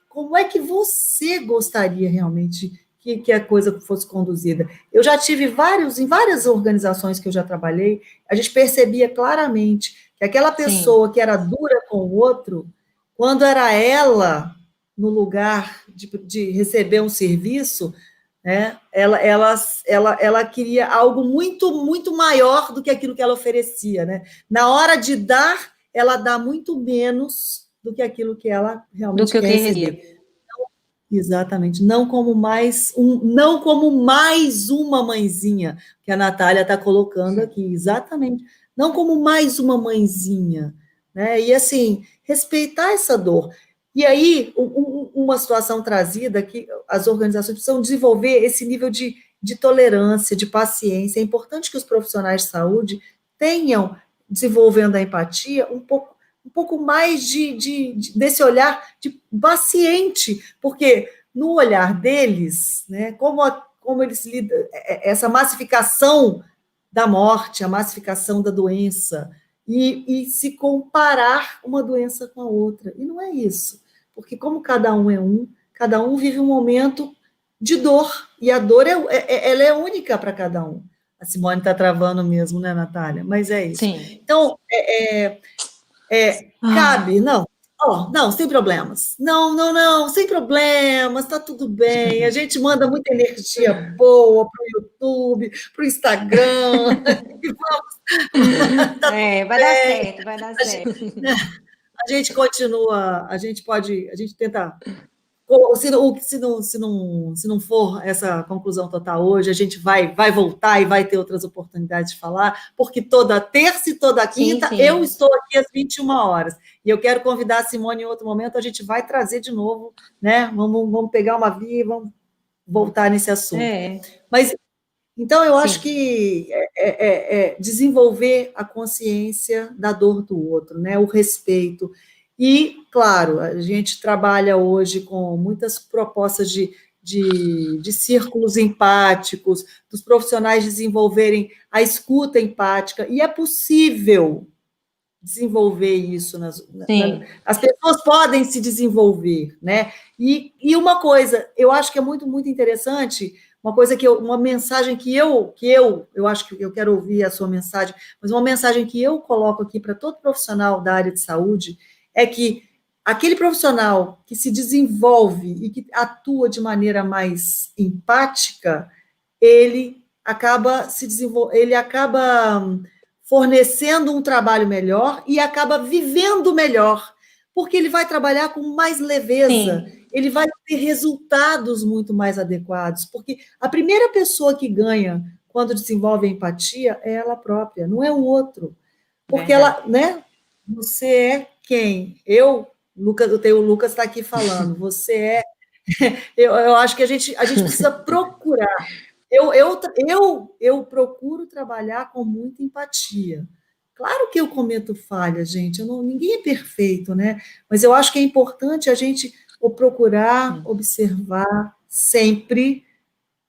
como é que você gostaria realmente que a coisa fosse conduzida? Eu já tive em várias organizações que eu já trabalhei, a gente percebia claramente que aquela pessoa que era dura com o outro, quando era ela no lugar de receber um serviço, né, ela queria algo muito, muito maior do que aquilo que ela oferecia. Né? Na hora de dar, ela dá muito menos do que aquilo que ela realmente quer receber. Exatamente, não como mais uma mãezinha, que a Natália está colocando aqui, exatamente, não como mais uma mãezinha, né? E assim, respeitar essa dor. E aí, uma situação trazida que as organizações precisam desenvolver esse nível de tolerância, de paciência. É importante que os profissionais de saúde tenham, desenvolvendo a empatia, um pouco mais desse olhar de paciente, porque no olhar deles, né, como eles lidam, essa massificação da morte, a massificação da doença, e se comparar uma doença com a outra. E não é isso, porque como cada um vive um momento de dor, e a dor ela é única para cada um. A Simone está travando mesmo, né, Natália? Mas é isso. Sim. Então, cabe, não. Não, sem problemas. Não, sem problemas, tá tudo bem. A gente manda muita energia boa para o YouTube, para o Instagram. E vamos, tá Vai dar certo, vai dar certo. A gente continua, a gente tenta. Se não for essa conclusão total hoje, a gente vai voltar e vai ter outras oportunidades de falar, porque toda terça e toda quinta sim. Eu estou aqui às 21 horas. E eu quero convidar a Simone em outro momento, a gente vai trazer de novo, né? Vamos pegar uma via e vamos voltar nesse assunto. Mas, então, eu acho que desenvolver a consciência da dor do outro, né? O respeito. E, claro, a gente trabalha hoje com muitas propostas de círculos empáticos, dos profissionais desenvolverem a escuta empática, e é possível desenvolver isso. As pessoas podem se desenvolver, né? E uma coisa, eu acho que é muito, muito interessante, uma mensagem que eu acho que eu quero ouvir a sua mensagem, mas uma mensagem que eu coloco aqui para todo profissional da área de saúde é que aquele profissional que se desenvolve e que atua de maneira mais empática, ele acaba fornecendo um trabalho melhor e acaba vivendo melhor, porque ele vai trabalhar com mais leveza, ele vai ter resultados muito mais adequados, porque a primeira pessoa que ganha quando desenvolve a empatia é ela própria, não é o outro. Porque ela, né? Você é quem? O Lucas está aqui falando, você é. Eu acho que a gente precisa procurar. Eu procuro trabalhar com muita empatia. Claro que eu cometo falhas, gente. Ninguém é perfeito, né? Mas eu acho que é importante a gente procurar observar sempre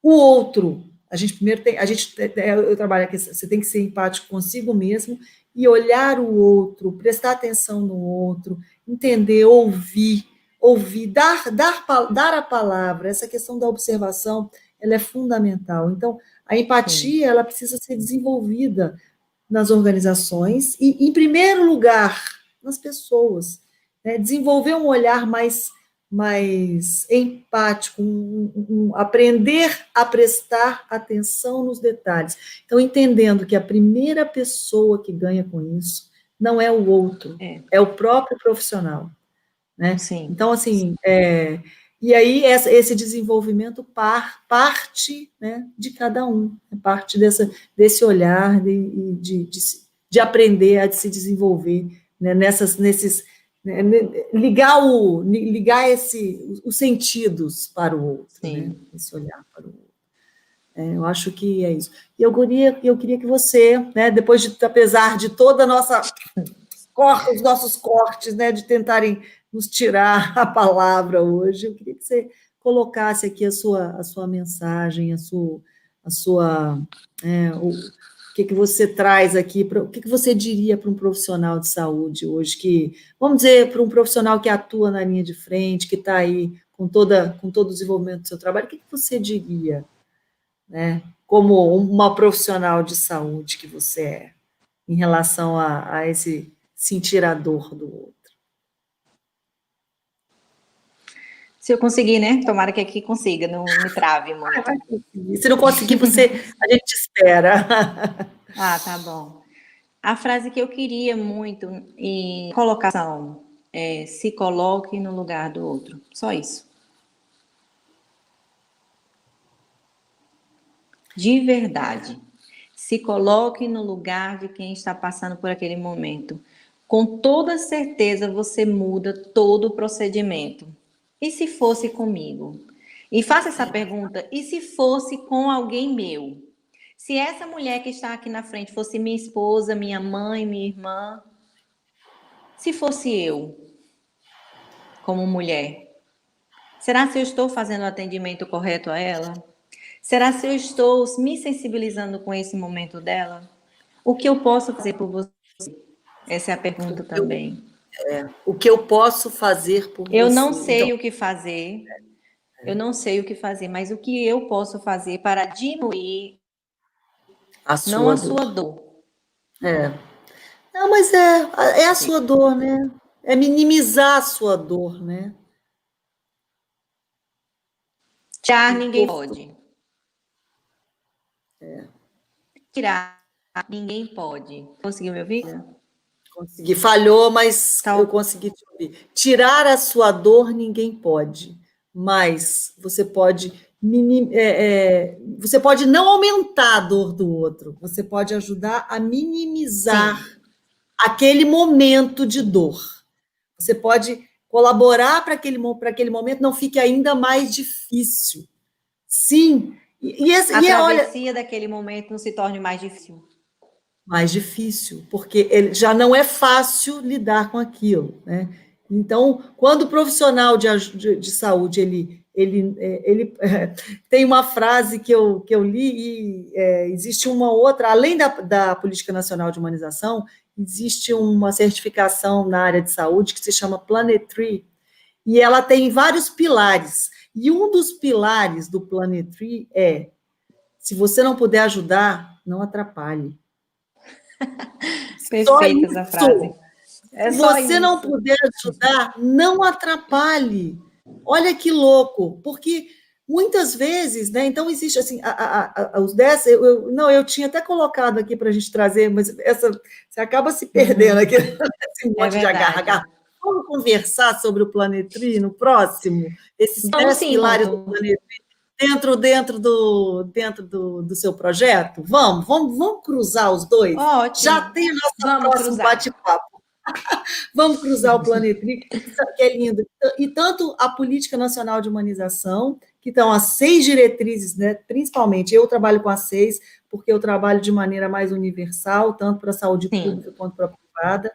o outro. A gente primeiro tem, eu trabalho aqui, você tem que ser empático consigo mesmo e olhar o outro, prestar atenção no outro, entender, ouvir, dar a palavra. Essa questão da observação, ela é fundamental. Então, a empatia, ela precisa ser desenvolvida nas organizações e, em primeiro lugar, nas pessoas. Né? Desenvolver um olhar mais empático, aprender a prestar atenção nos detalhes. Então, entendendo que a primeira pessoa que ganha com isso não é o outro, é o próprio profissional. Né? Então, assim, e aí esse desenvolvimento parte, né, de cada um, parte desse olhar de aprender a se desenvolver, né, nesses ligar os sentidos para o outro, né? Esse olhar para o outro. Eu acho que é isso. E eu queria que você, né, apesar de toda a os nossos cortes, né, de tentarem nos tirar a palavra hoje, eu queria que você colocasse aqui a sua mensagem, que você traz aqui, o que você diria para um profissional de saúde hoje, vamos dizer, para um profissional que atua na linha de frente, que está aí com todo o desenvolvimento do seu trabalho, o que você diria, né, como uma profissional de saúde que você é, em relação a esse sentir a dor do outro? Se eu conseguir, né? Tomara que aqui consiga, não me trave muito. Se não conseguir, a gente espera. Ah, tá bom. A frase que eu queria muito em colocação é: se coloque no lugar do outro. Só isso. De verdade. Se coloque no lugar de quem está passando por aquele momento. Com toda certeza você muda todo o procedimento. E se fosse comigo? E faça essa pergunta: e se fosse com alguém meu? Se essa mulher que está aqui na frente fosse minha esposa, minha mãe, minha irmã, se fosse eu, como mulher, será que eu estou fazendo o atendimento correto a ela? Será que eu estou me sensibilizando com esse momento dela? O que eu posso fazer por você? Essa é a pergunta também. O que eu posso fazer por você? Eu não sei o que fazer, mas o que eu posso fazer para diminuir não a sua dor. Não, mas é a sua dor, né? É minimizar a sua dor, né? Tirar ninguém pode. Tirar ninguém pode. Conseguiu me ouvir? Consegui. Falhou, mas eu consegui te ouvir. Tirar a sua dor ninguém pode, mas você pode você pode não aumentar a dor do outro, você pode ajudar a minimizar aquele momento de dor. Você pode colaborar para aquele momento não fique ainda mais difícil. Sim. A travessia daquele momento não se torne mais difícil. Mais difícil, porque ele já não é fácil lidar com aquilo, né? Então, quando o profissional de saúde ele tem uma frase que eu li e existe uma outra, além da Política Nacional de Humanização, existe uma certificação na área de saúde que se chama Planetary, e ela tem vários pilares. E um dos pilares do Planetary é: se você não puder ajudar, não atrapalhe. Perfeita essa frase. Se você não puder ajudar, não atrapalhe. Olha que louco, porque muitas vezes, né? Então, existe assim, os 10, eu tinha até colocado aqui para a gente trazer, mas você acaba se perdendo aqui nesse monte de agarra. Vamos conversar sobre o Planetary no próximo? Esses 10 pilares do Planetary dentro do seu projeto? Vamos cruzar os dois? Ótimo. Já tem nosso próximo bate-papo. Vamos cruzar o Planetary, que é lindo. E tanto a Política Nacional de Humanização, que estão as 6 diretrizes, né? Principalmente, eu trabalho com as 6, porque eu trabalho de maneira mais universal, tanto para a saúde pública quanto para a privada.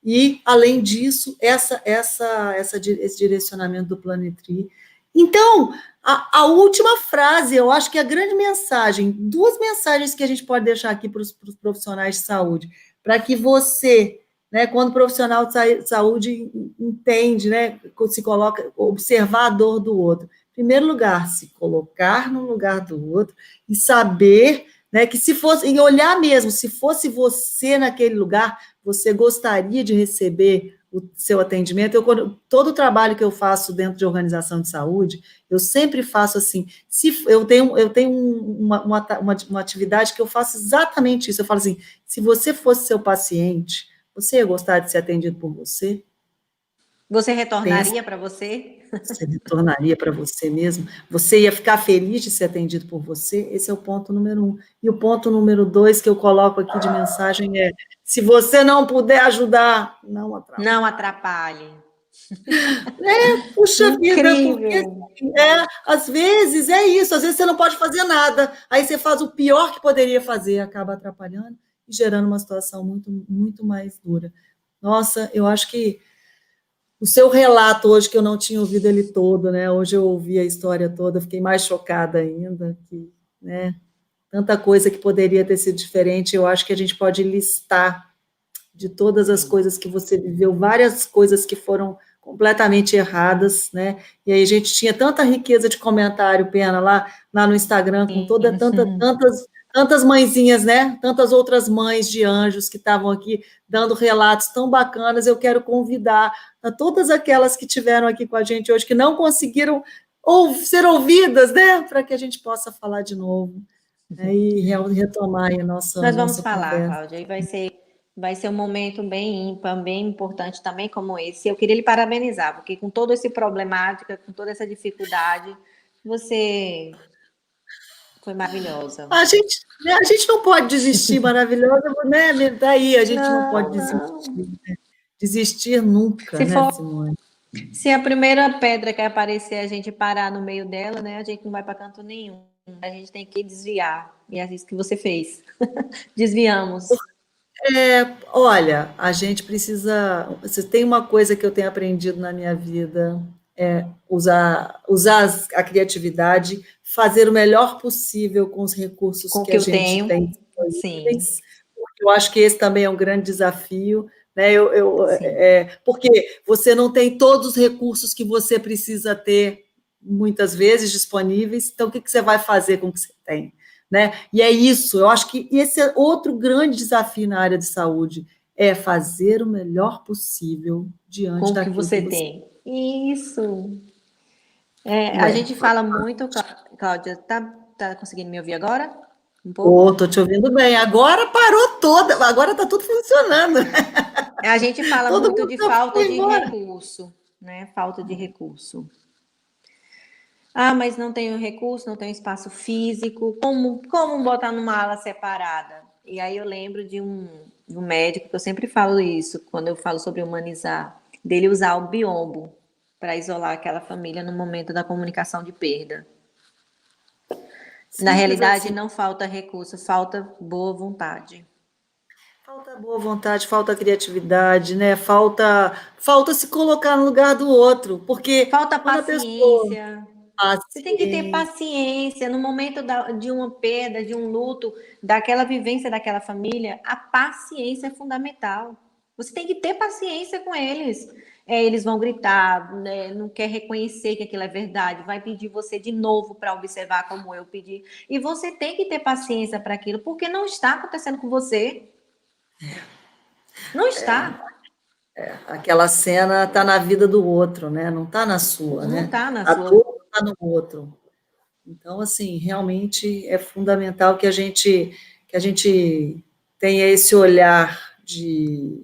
E, além disso, esse direcionamento do Planetary. Então, a última frase, eu acho que é a grande mensagem, 2 mensagens que a gente pode deixar aqui para os profissionais de saúde, para que você, né, quando o profissional de saúde entende, né, se coloca, observar a dor do outro. Em primeiro lugar, se colocar no lugar do outro e saber, né, que se fosse, e olhar mesmo, se fosse você naquele lugar, você gostaria de receber o seu atendimento. Todo o trabalho que eu faço dentro de organização de saúde, eu sempre faço assim, eu tenho uma atividade que eu faço exatamente isso, eu falo assim, se você fosse seu paciente, você ia gostar de ser atendido por você? Você retornaria para você? Você retornaria para você mesmo? Você ia ficar feliz de ser atendido por você? Esse é o ponto número 1. E o ponto número 2 que eu coloco aqui de mensagem é: se você não puder ajudar, não atrapalhe. Não atrapalhe. Puxa vida, porque às vezes é isso, às vezes você não pode fazer nada, aí você faz o pior que poderia fazer, acaba atrapalhando e gerando uma situação muito, muito mais dura. Nossa, eu acho que o seu relato hoje, que eu não tinha ouvido ele todo, né? Hoje eu ouvi a história toda, fiquei mais chocada ainda, né? tanta coisa que poderia ter sido diferente. Eu acho que a gente pode listar de todas as coisas que você viveu, várias coisas que foram completamente erradas, né? E aí a gente tinha tanta riqueza de comentário, Pena, lá no Instagram, com tantas mãezinhas, né? Tantas outras mães de anjos que estavam aqui dando relatos tão bacanas. Eu quero convidar a todas aquelas que estiveram aqui com a gente hoje, que não conseguiram ser ouvidas, né? Para que a gente possa falar de novo, né? E retomar aí a Nós vamos nossa falar, conversa. Cláudia, e vai ser um momento bem ímpar, bem importante também como esse. Eu queria lhe parabenizar, porque com toda essa problemática, com toda essa dificuldade, você foi maravilhosa. A gente não pode desistir, maravilhosa, né? Daí a gente não pode Não, desistir, não. né? Desistir nunca, Se né, for, Simone? se a primeira pedra que aparecer a gente parar no meio dela, né, a gente não vai para canto nenhum. A gente tem que desviar. E é isso que você fez. Desviamos. Olha, a gente precisa. Se tem uma coisa que eu tenho aprendido na minha vida, é usar a criatividade, fazer o melhor possível com os recursos Com o que que a eu gente tenho. tem Sim, disponíveis. Eu acho que esse também é um grande desafio, né? sim. Porque você não tem todos os recursos que você precisa ter, muitas vezes, disponíveis, então o que você vai fazer com o que você tem? Né? E é isso, eu acho que esse é outro grande desafio na área de saúde, é fazer o melhor possível Com diante o que daquilo que você você tem. Isso. É, a é. gente fala muito, Cláudia, tá conseguindo me ouvir agora? Um pouco? Estou te ouvindo bem. Agora parou toda, agora está tudo funcionando. A gente fala Todo muito mundo de já falta foi de embora. recurso, né? Falta de recurso. Ah, mas não tenho recurso, não tenho espaço físico. Como botar numa ala separada? E aí eu lembro de um médico, que eu sempre falo isso, quando eu falo sobre humanizar, dele usar o biombo para isolar aquela família no momento da comunicação de perda. Na Simples realidade, assim. não falta recurso, falta boa vontade. Falta boa vontade, falta criatividade, né? Falta se colocar no lugar do outro, porque Falta quando a pessoa paciência. Você tem que ter paciência, paciência no momento de uma perda, de um luto, daquela vivência daquela família. A paciência é fundamental. Você tem que ter paciência com eles. Eles vão gritar, né, não quer reconhecer que aquilo é verdade, vai pedir você de novo para observar como eu pedi. E você tem que ter paciência para aquilo, porque não está acontecendo com você. Não está. aquela cena está na vida do outro, né? Não está na sua, Não né? está na A sua. dor está no outro. Então, assim, realmente é fundamental que a gente tenha esse olhar de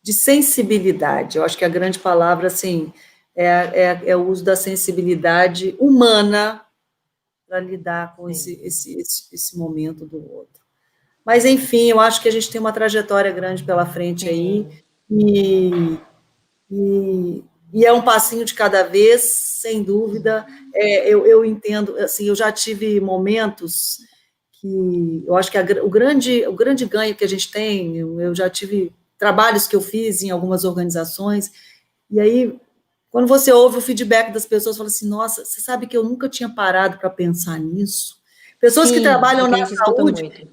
sensibilidade. Eu acho que a grande palavra, assim, é o uso da sensibilidade humana para lidar com Sim, esse momento do outro. Mas, enfim, eu acho que a gente tem uma trajetória grande pela frente aí, sim, e, e, e é um passinho de cada vez, sem dúvida. Eu entendo, assim, eu já tive momentos que eu acho que o grande ganho que a gente tem, eu já tive trabalhos que eu fiz em algumas organizações, e aí, quando você ouve o feedback das pessoas, fala assim, nossa, você sabe que eu nunca tinha parado para pensar nisso? Pessoas que sim, é trabalham que na a gente escuta saúde, muito.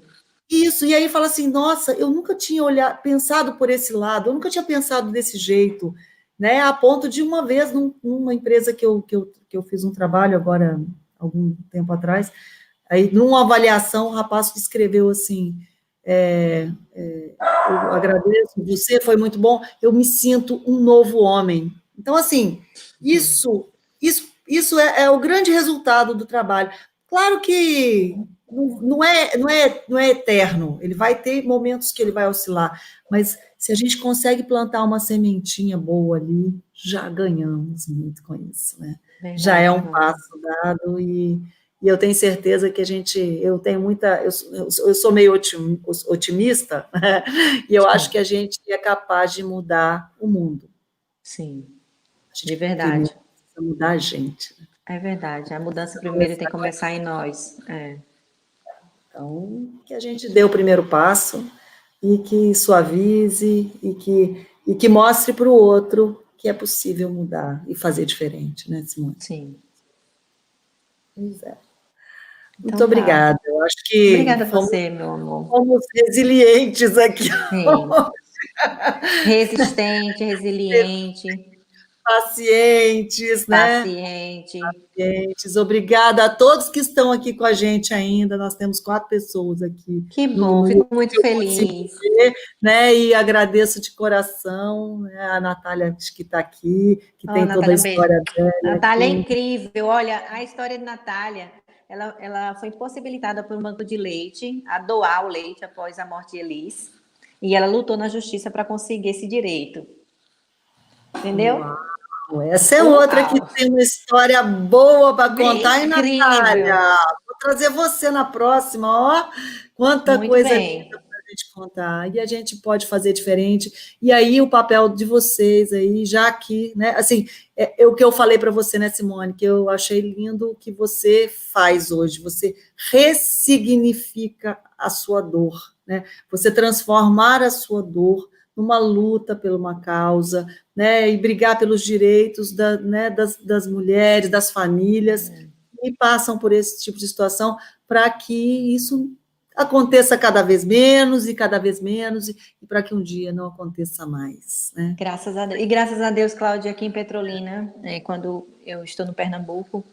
isso, e aí fala assim, nossa, eu nunca tinha pensado por esse lado, eu nunca tinha pensado desse jeito, né? A ponto de uma vez, numa empresa que eu fiz um trabalho agora, algum tempo atrás, aí numa avaliação, o rapaz escreveu assim, eu agradeço, você foi muito bom, eu me sinto um novo homem. Então, assim, isso é o grande resultado do trabalho. Claro que não é eterno, ele vai ter momentos que ele vai oscilar, mas se a gente consegue plantar uma sementinha boa ali, já ganhamos muito com isso, né? Já é Verdade, um Cláudia. passo dado e eu tenho certeza que eu tenho muita, eu sou meio otimista, né? E eu acho que a gente é capaz de mudar o mundo. Sim, A gente de primeiro verdade. precisa mudar a gente, né? É verdade. A mudança Precisa primeiro tem começar que com a começar em gente. nós. É. Então, que a gente dê o primeiro passo e que suavize e que mostre para o outro que é possível mudar e fazer diferente, né, Simone? Sim. Pois é. Muito Então tá. obrigada. Eu acho que Obrigada a você, meu amor. fomos resilientes aqui. Sim. Resistente, resiliente, Pacientes, né? paciente. Pacientes. Obrigada a todos que estão aqui com a gente ainda. Nós temos 4 pessoas aqui Que no, bom, no fico YouTube muito que eu consigo feliz. ver, né? E agradeço de coração, né, a Natália que está aqui, que Oh, tem toda a Natália, um beijo. história dela Natália é aqui. incrível. Olha, a história de Natália, ela foi possibilitada por um banco de leite a doar o leite após a morte de Elis. E ela lutou na justiça para conseguir esse direito. Entendeu? Essa é outra que Uau! tem uma história boa para contar, e Incrível! Natália, vou trazer você na próxima, ó, quanta Muito coisa linda bem. para a gente contar, e a gente pode fazer diferente, e aí o papel de vocês aí, já aqui, né, assim, é o que eu falei para você, né, Simone, que eu achei lindo o que você faz hoje, você ressignifica a sua dor, né, você transformar a sua dor numa luta por uma causa, né, e brigar pelos direitos né, das mulheres, das famílias, que passam por esse tipo de situação, para que isso aconteça cada vez menos, e para que um dia não aconteça mais. Né? Graças a Deus. E graças a Deus, Cláudia, aqui em Petrolina, quando eu estou no Pernambuco,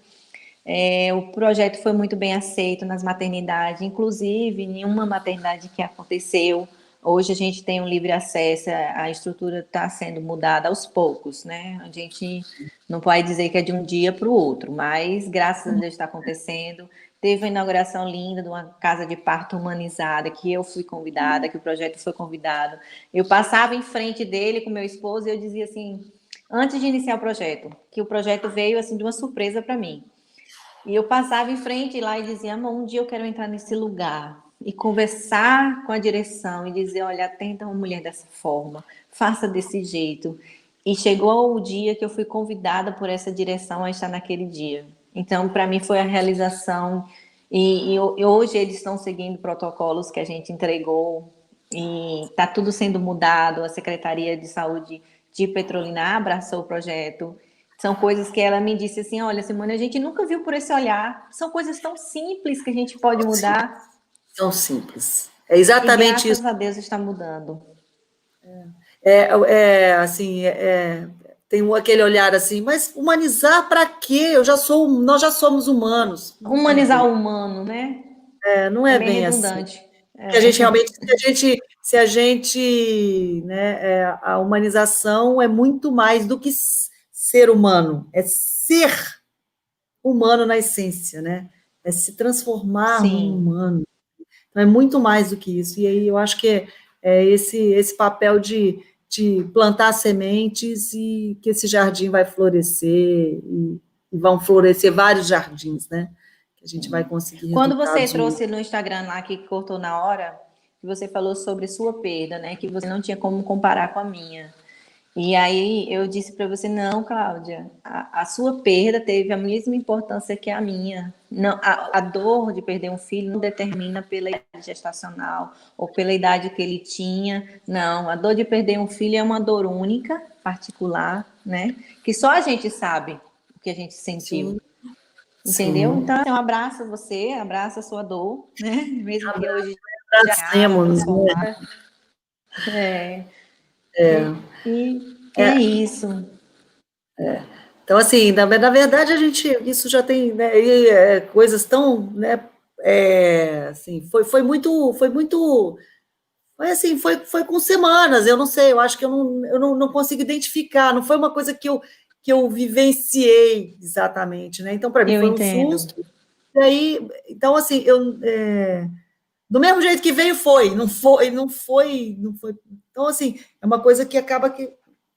o projeto foi muito bem aceito nas maternidades, inclusive nenhuma maternidade que aconteceu. Hoje a gente tem um livre acesso, a estrutura está sendo mudada aos poucos, né? A gente não pode dizer que é de um dia para o outro, mas graças a Deus está acontecendo. Teve uma inauguração linda de uma casa de parto humanizada, que eu fui convidada, que o projeto foi convidado. Eu passava em frente dele com meu esposo e eu dizia assim, antes de iniciar o projeto, que o projeto veio assim de uma surpresa para mim. E eu passava em frente lá e dizia, amor, um dia eu quero entrar nesse lugar e conversar com a direção e dizer, olha, atenda uma mulher dessa forma, faça desse jeito. E chegou o dia que eu fui convidada por essa direção a estar naquele dia. Então, para mim foi a realização. E hoje eles estão seguindo protocolos que a gente entregou e está tudo sendo mudado. A Secretaria de Saúde de Petrolina abraçou o projeto. São coisas que ela me disse assim, olha, Simone, a gente nunca viu por esse olhar. São coisas tão simples que a gente pode mudar. Tão simples. É E exatamente isso. graças a Deus está mudando. Assim, tem aquele olhar assim, mas humanizar para quê? Nós já somos humanos. Não é Humanizar bem, o humano, né? não É é meio bem assim. redundante. Que a gente realmente, né, a humanização é muito mais do que ser humano, é ser humano na essência, né? É se transformar num Sim, humano. Então, é muito mais do que isso. E aí eu acho que é esse papel de plantar sementes e que esse jardim vai florescer e vão florescer vários jardins, né? Que a gente vai conseguir quando você resultados. trouxe no Instagram lá que cortou na hora, que você falou sobre sua perda, né? Que você não tinha como comparar com a minha. E aí eu disse para você, não, Cláudia, a sua perda teve a mesma importância que a minha. Não, a dor de perder um filho não determina pela idade gestacional ou pela idade que ele tinha. Não, a dor de perder um filho é uma dor única, particular, né? Que só a gente sabe o que a gente sentiu. Sim, Entendeu? sim. Então, eu abraço você, abraço a sua dor, né? Mesmo que hoje já acaba, Abracemos, né? transformada. É, e é isso. Então, assim, na verdade, isso já tem, né, coisas tão, né, assim, foi assim, foi com semanas, eu não sei, eu acho que eu não consigo identificar, não foi uma coisa que eu vivenciei exatamente, né, então, para mim, Eu foi um entendo. susto, e aí, então, assim, do mesmo jeito que veio, não foi, então, assim, é uma coisa que acaba que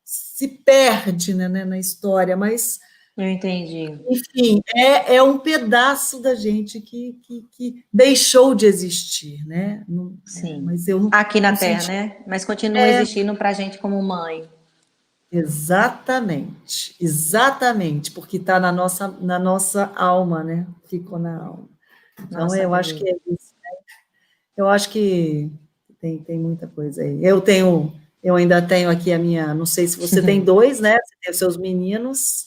se perde, né, na história, mas Eu entendi. enfim, é um pedaço da gente que deixou de existir, né? Sim. Mas eu Aqui na não Terra, senti. né? Mas continua existindo para a gente como mãe. Exatamente, porque está na nossa alma, né? Ficou na alma. Então, Nossa eu acho vida. que é isso. Eu acho que tem muita coisa aí. Eu ainda tenho aqui a minha, não sei se você tem dois, né? Você tem os seus meninos,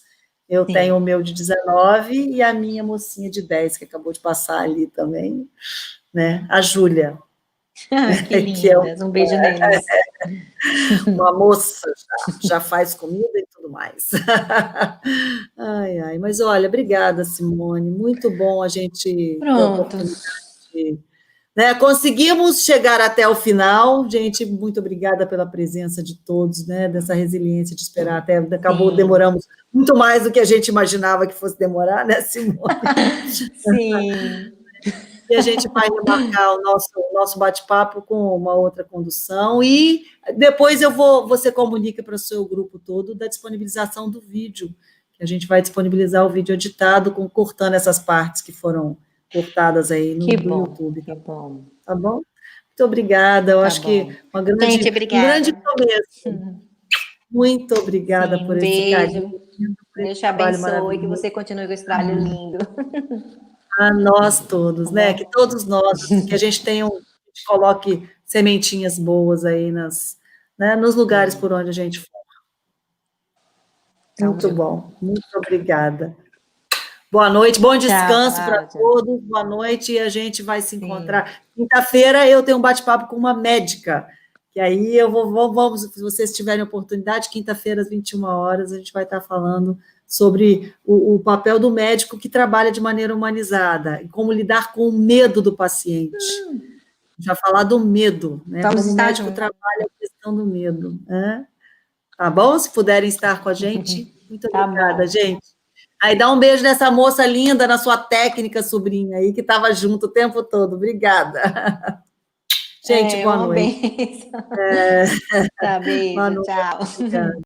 Eu Sim. tenho o meu de 19 e a minha mocinha de 10, que acabou de passar ali também, né? A Júlia, Que que é lindas. Um beijo neles. uma moça, já faz comida e tudo mais. Ai, ai, mas olha, obrigada, Simone, muito bom a gente ter a Pronto. oportunidade de, né? Conseguimos chegar até o final, gente, muito obrigada pela presença de todos, né? Dessa resiliência de esperar até, acabou, Sim. demoramos muito mais do que a gente imaginava que fosse demorar, né, Simone? Sim. E a gente vai remarcar o nosso bate-papo com uma outra condução e depois você comunica para o seu grupo todo da disponibilização do vídeo, que a gente vai disponibilizar o vídeo editado, cortando essas partes que foram cortadas aí no YouTube. Que bom. Tá bom? Muito obrigada, eu acho que Gente, um obrigada. grande começo. Muito obrigada Sim, por um esse beijo. carinho, por Deus esse te trabalho abençoe, que maravilhoso. você continue com esse trabalho lindo. A nós todos, Tá né? bom? Que todos nós, que a gente tenha a gente coloque sementinhas boas aí né, nos lugares por onde a gente for. Então, Muito bom, muito obrigada. Boa noite, bom descanso para todos, boa noite, e a gente vai se encontrar. Quinta-feira eu tenho um bate-papo com uma médica, que aí eu vamos, se vocês tiverem oportunidade, quinta-feira às 21 horas, a gente vai estar falando sobre o papel do médico que trabalha de maneira humanizada, e como lidar com o medo do paciente. Já falar do medo, né? Vamos Como o estar médico juntos. trabalha a questão do medo. Né? Tá bom? Se puderem estar com a gente, muito obrigada, gente. Aí dá um beijo nessa moça linda, na sua técnica sobrinha aí, que estava junto o tempo todo. Obrigada. Gente, boa noite. Tá, beijo, boa noite. tchau. Obrigada.